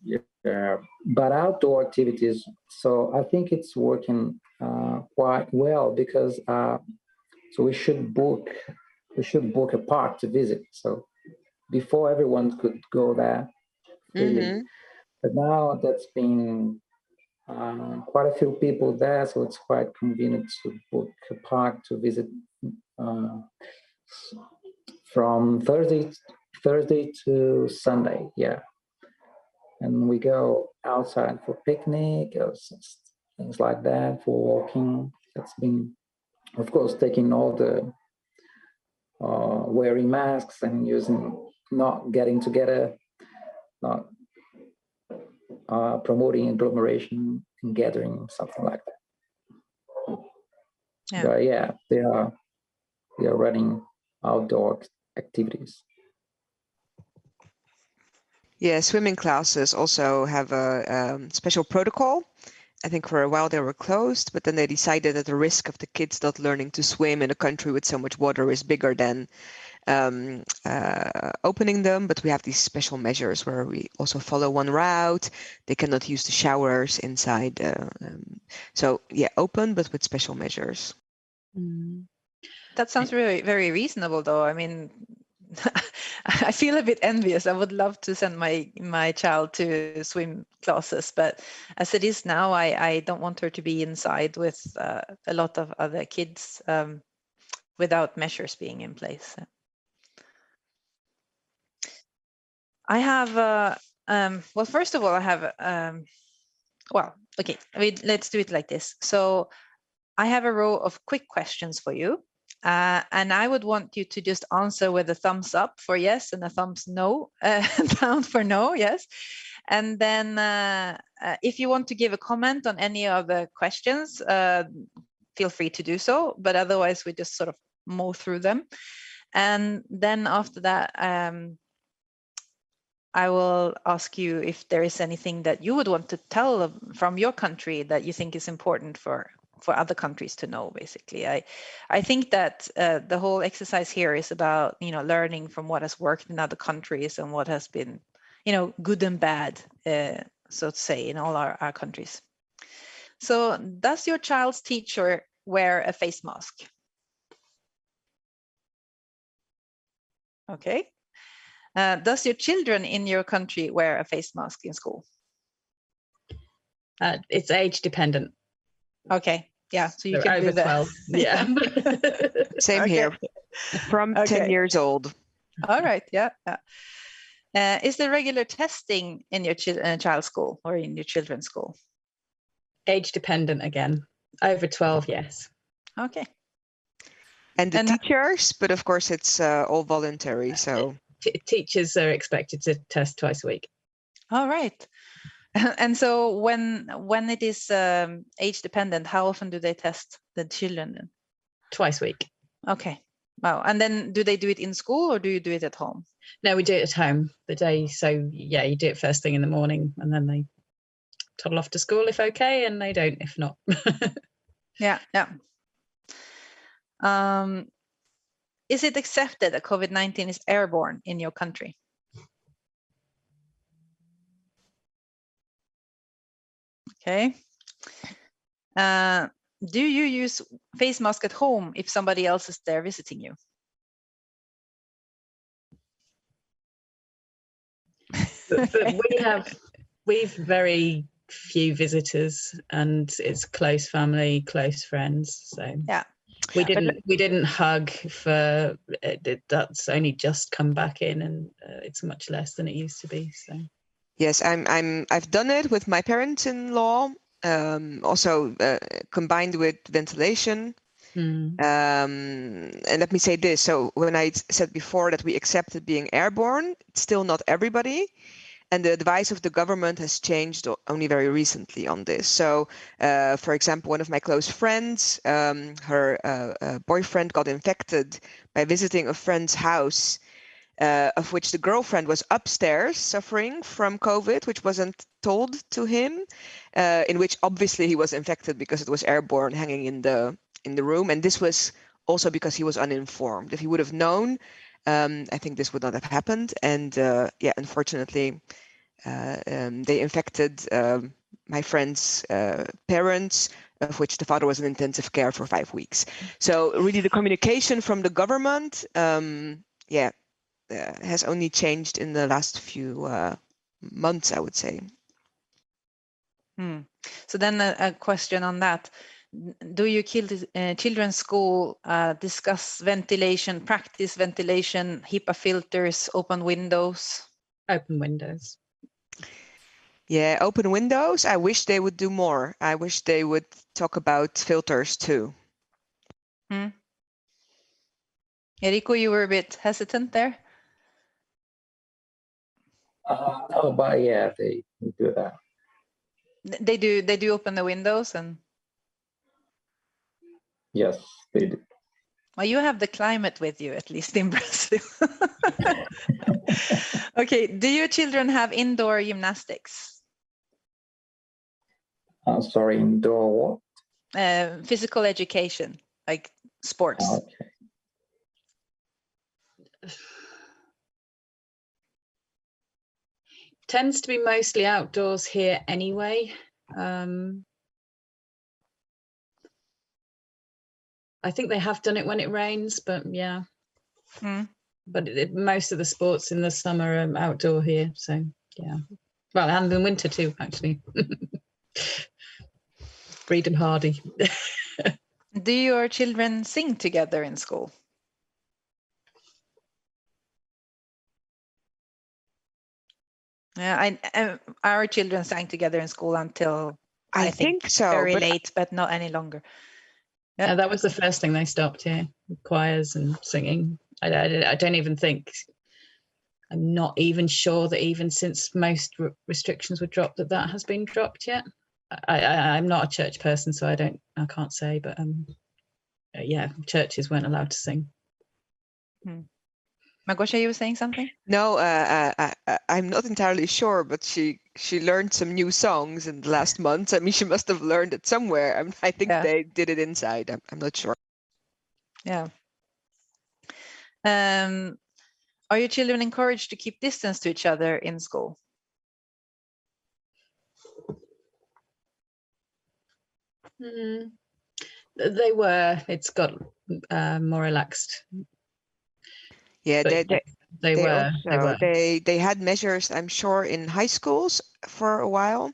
C: Yeah, but outdoor activities. So I think it's working quite well, because so we should book a park to visit. So before, everyone could go there freely, but now that's been quite a few people there, so it's quite convenient to book a park to visit from Thursday to Sunday. Yeah. And we go outside for picnic or things like that, for walking. That's been, of course, taking all the wearing masks and not getting together, not promoting agglomeration and gathering, something like that.
A: Yeah.
C: But yeah, they are running outdoor activities.
B: Yeah, swimming classes also have a special protocol. I think for a while they were closed, but then they decided that the risk of the kids not learning to swim in a country with so much water is bigger than opening them. But we have these special measures where we also follow one route. They cannot use the showers inside. So yeah, open, but with special measures.
A: That sounds really very reasonable, though. I mean, I feel a bit envious. I would love to send my child to swim classes, but as it is now, I don't want her to be inside with a lot of other kids without measures being in place. I have, well, first of all, I have, well, okay, let's do it like this. So I have a row of quick questions for you. And I would want you to just answer with a thumbs up for yes and a thumbs no, down for no, yes. And then if you want to give a comment on any of the questions, feel free to do so. But otherwise, we just sort of mow through them. And then after that, I will ask you if there is anything that you would want to tell from your country that you think is important for other countries to know. Basically, I think that the whole exercise here is about learning from what has worked in other countries and what has been good and bad, so to say, in all our countries. So does your child's teacher wear a face mask? Okay. Does your children in your country wear a face mask in school?
D: It's age dependent.
A: Okay. Yeah. So you can
D: over
A: do that.
D: 12. Yeah.
B: Same
A: Okay.
B: here. From 10 years old.
A: All right. Yeah. Is there regular testing in your child's school or in your children's school?
D: Age dependent again. Over 12, yes.
A: Okay.
B: And the teachers, but of course it's all voluntary. So
D: teachers are expected to test twice a week.
A: All right. And so when it is age dependent, how often do they test the children then?
D: Twice a week.
A: Okay. Wow. And then do they do it in school or do you do it at home?
D: No, we do it at home the day. So yeah, you do it first thing in the morning and then they toddle off to school if okay, and they don't if not.
A: Yeah. Is it accepted that COVID-19 is airborne in your country? Okay. Do you use face mask at home if somebody else is there visiting you?
D: But we've very few visitors, and it's close family, close friends. So
A: yeah,
D: we didn't hug for that's only just come back in, and it's much less than it used to be. So
B: yes, I've done it with my parents-in-law, also combined with ventilation. And let me say this, so when I said before that we accepted being airborne, it's still not everybody. And the advice of the government has changed only very recently on this. So, for example, one of my close friends, her boyfriend got infected by visiting a friend's house, of which the girlfriend was upstairs suffering from COVID, which wasn't told to him, in which obviously he was infected because it was airborne hanging in the room. And this was also because he was uninformed. If he would have known, I think this would not have happened. And yeah, unfortunately, they infected my friend's parents, of which the father was in intensive care for 5 weeks. So really the communication from the government, has only changed in the last few months, I would say.
A: So then a question on that. Do your children's school discuss ventilation, practice ventilation, HEPA filters, open windows?
D: Open windows.
B: Yeah, open windows. I wish they would do more. I wish they would talk about filters too.
A: Erico, you were a bit hesitant there.
C: No, but yeah, they do that.
A: They do open the windows and.
C: Yes, they do.
A: Well, you have the climate with you, at least in Brazil. Okay, do your children have indoor gymnastics?
C: Sorry, indoor what?
A: Physical education, like sports.
C: Okay.
D: Tends to be mostly outdoors here anyway. I think they have done it when it rains, but yeah. But most of the sports in the summer are outdoor here, so yeah. Well, and in winter too, actually. Breed and hardy.
A: Do your children sing together in school? Yeah, our children sang together in school until I think so, very late, but not any longer.
D: Yeah, that was the first thing they stopped. Yeah, choirs and singing. I don't even think. I'm not even sure that even since most restrictions were dropped, that has been dropped yet. I'm not a church person, so I can't say. But yeah, churches weren't allowed to sing.
A: Malgosia, you were saying something?
B: No, I'm not entirely sure, but she learned some new songs in the last month. I mean, she must have learned it somewhere. I think they did it inside. I'm not sure.
A: Yeah. Are your children encouraged to keep distance to each other in school?
D: They were. It's got more relaxed.
B: Yeah,
D: they were.
B: They had measures, I'm sure, in high schools for a while.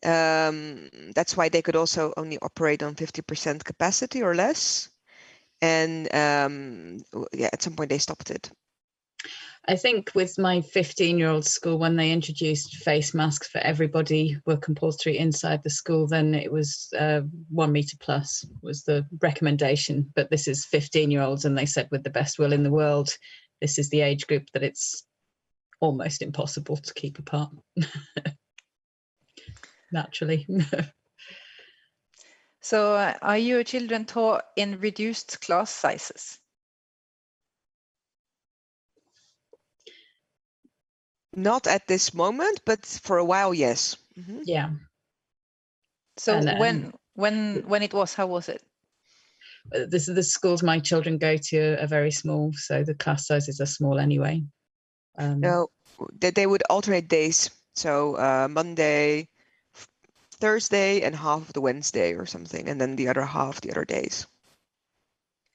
B: That's why they could also only operate on 50% capacity or less. And yeah, at some point they stopped it.
D: I think with my 15-year-old school, when they introduced face masks for everybody were compulsory inside the school, then it was 1 meter plus was the recommendation. But this is 15-year-olds, and they said with the best will in the world, this is the age group that it's almost impossible to keep apart. Naturally.
A: So are your children taught in reduced class sizes?
B: Not at this moment, but for a while, yes.
D: Yeah.
A: So when it was, how was it?
D: The schools my children go to are very small, so the class sizes are small anyway.
B: No, they would alternate days. So Monday, Thursday and half of the Wednesday or something, and then the other half the other days.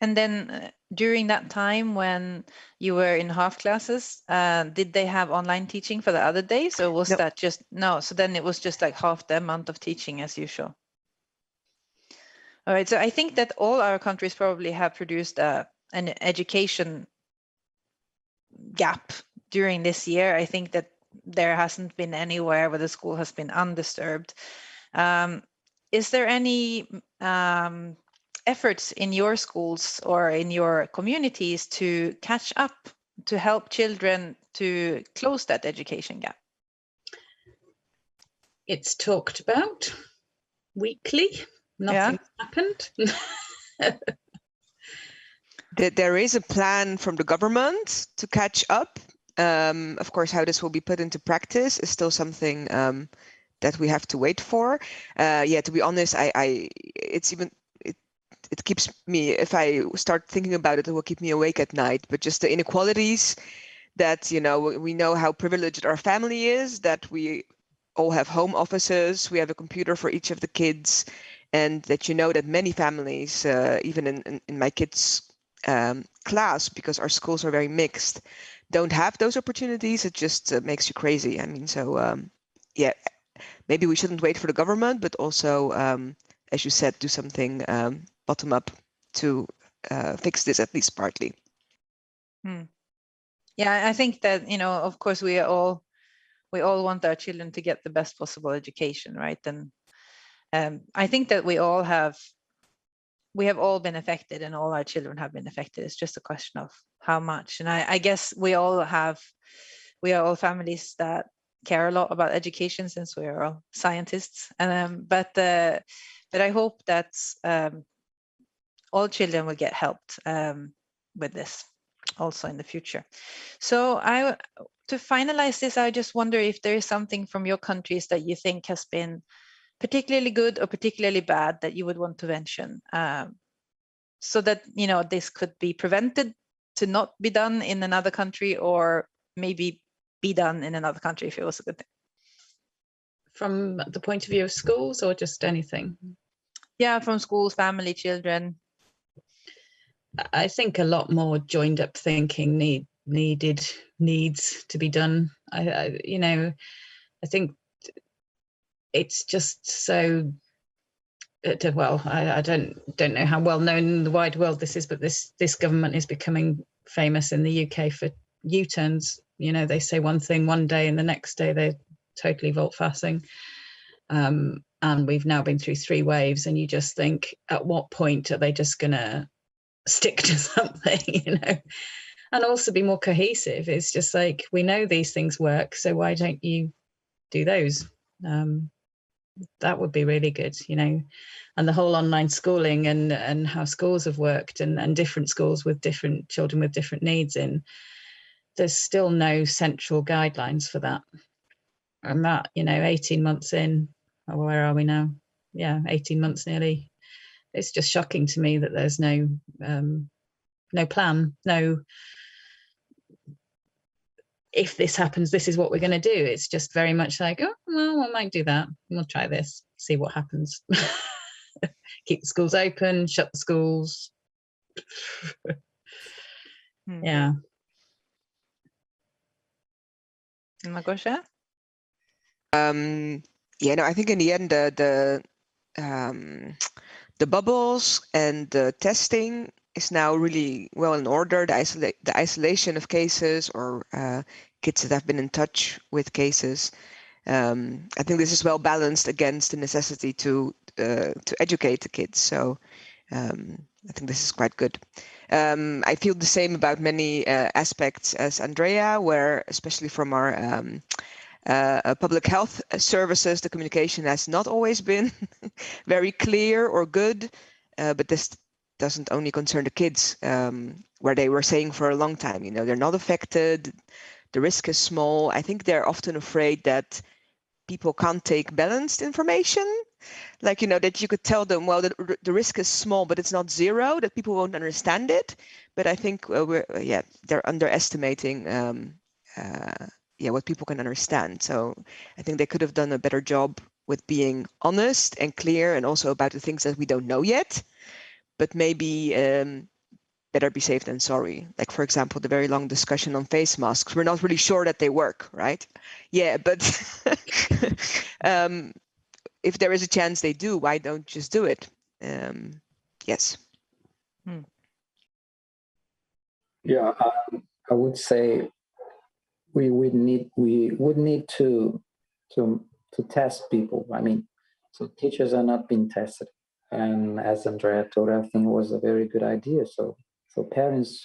A: And then during that time when you were in half classes, did they have online teaching for the other days, or was that just no? So then it was just like half the amount of teaching as usual. All right, so I think that all our countries probably have produced an education gap during this year. I think that there hasn't been anywhere where the school has been undisturbed. Is there any efforts in your schools or in your communities to catch up, to help children to close that education gap?
D: It's talked about weekly. Nothing's happened.
B: There is a plan from the government to catch up. Of course, how this will be put into practice is still something that we have to wait for. To be honest, it keeps me, if I start thinking about it, it will keep me awake at night. But just the inequalities that, we know how privileged our family is, that we all have home offices, we have a computer for each of the kids, and that that many families, even in my kids' class, because our schools are very mixed, don't have those opportunities. It just makes you crazy. I mean, so maybe we shouldn't wait for the government, but also, as you said, do something bottom up to fix this at least partly.
A: Yeah, I think that, of course, we all want our children to get the best possible education, right? And I think that we have all been affected, and all our children have been affected. It's just a question of how much. And I guess we are all families that care a lot about education, since we are all scientists. And but I hope that all children will get helped with this also in the future. So to finalize this, I just wonder if there is something from your countries that you think has been particularly good or particularly bad that you would want to mention, so that this could be prevented to not be done in another country, or maybe be done in another country if it was a good thing.
D: From the point of view of schools, or just anything?
A: Yeah, from schools, family, children.
D: I think a lot more joined up thinking needs to be done. I think it's just so well, I don't know how well known in the wide world this is, but this government is becoming famous in the UK for U-turns. They say one thing one day and the next day they're totally volte-facing. And we've now been through 3 waves, and you just think, at what point are they just gonna stick to something, and also be more cohesive? It's just like, we know these things work, so why don't you do those? That would be really good, and the whole online schooling and how schools have worked, and different schools with different children with different needs there's still no central guidelines for that. And that, 18 months in, or where are we now? Yeah, 18 months nearly. It's just shocking to me that there's no plan, no, if this happens, this is what we're going to do. It's just very much like, oh, well, we might do that. We'll try this, see what happens. Keep the schools open, shut the schools. Yeah.
A: Malgosia?
B: I think in the end, the bubbles and the testing is now really well in order. The isolation of cases, or kids that have been in touch with cases. I think this is well balanced against the necessity to educate the kids. So I think this is quite good. I feel the same about many aspects as Andrea, where especially from our public health services, the communication has not always been very clear or good, but this doesn't only concern the kids, where they were saying for a long time, they're not affected, the risk is small. I think they're often afraid that people can't take balanced information, like, that you could tell them, well, the risk is small, but it's not zero, that people won't understand it. But I think they're underestimating what people can understand. So I think they could have done a better job with being honest and clear, and also about the things that we don't know yet, but maybe better be safe than sorry. Like, for example, the very long discussion on face masks. We're not really sure that they work, right? Yeah, but if there is a chance they do, why don't just do it? Yes.
C: Yeah, I would say we would need to test people. I mean, so teachers are not being tested, and as Andrea told, I think it was a very good idea. So parents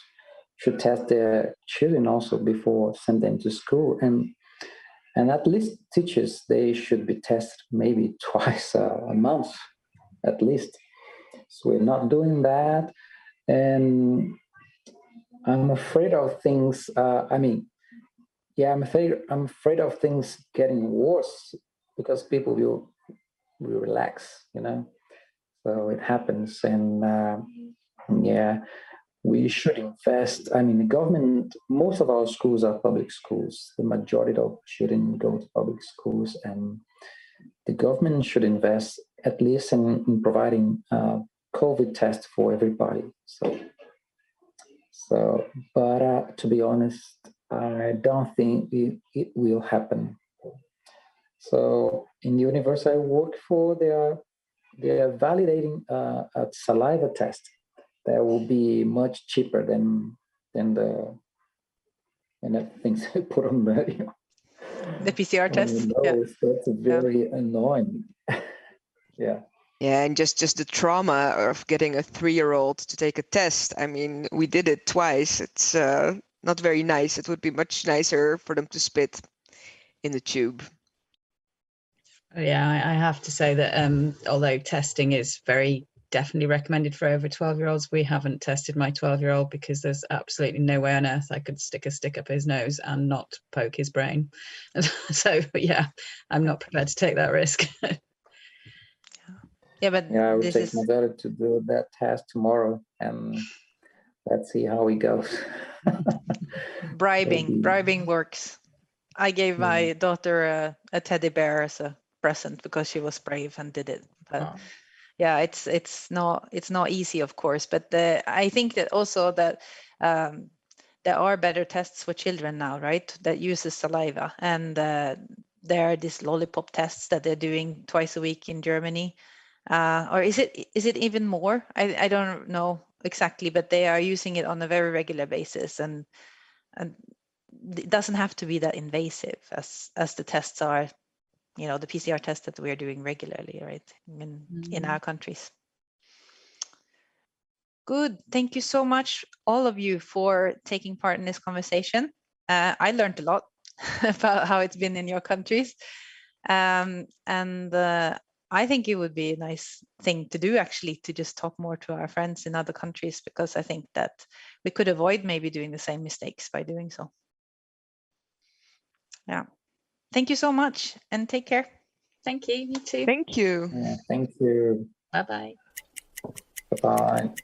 C: should test their children also before send them to school, and at least teachers, they should be tested maybe twice a month at least. So we're not doing that, and I'm afraid of things. I'm afraid of things getting worse because people will relax, So it happens, and we should invest. I mean, the government. Most of our schools are public schools. The majority of children go to public schools, and the government should invest at least in providing COVID tests for everybody. But to be honest, I don't think it will happen. So in the university I work for, they are validating a saliva test that will be much cheaper than the things they put on the
A: PCR test.
C: That's very annoying. Yeah.
B: Yeah, and just the trauma of getting a 3-year-old to take a test. I mean, we did it twice. It's not very nice. It would be much nicer for them to spit in the tube.
D: Yeah, I have to say that although testing is very definitely recommended for over 12-year-olds, we haven't tested my 12-year-old because there's absolutely no way on earth I could stick a stick up his nose and not poke his brain. So yeah, I'm not prepared to take that risk.
A: Yeah, but
C: I would take my daughter to do that test tomorrow, and let's see how it goes.
A: bribing works. I gave my daughter a teddy bear as a present because she was brave and did it. But yeah, it's not easy, of course. But I think that also that there are better tests for children now, right? That uses saliva, and there are these lollipop tests that they're doing twice a week in Germany. Or is it even more? I don't know exactly, but they are using it on a very regular basis, and it doesn't have to be that invasive as the tests are, the PCR test that we're doing regularly, right? In our countries. Good. Thank you so much, all of you, for taking part in this conversation. I learned a lot about how it's been in your countries, and I think it would be a nice thing to do, actually, to just talk more to our friends in other countries, because I think that we could avoid maybe doing the same mistakes by doing so. Yeah. Thank you so much, and take care.
D: Thank you. You too.
B: Thank you.
C: Yeah, thank you.
D: Bye-bye.
C: Bye-bye.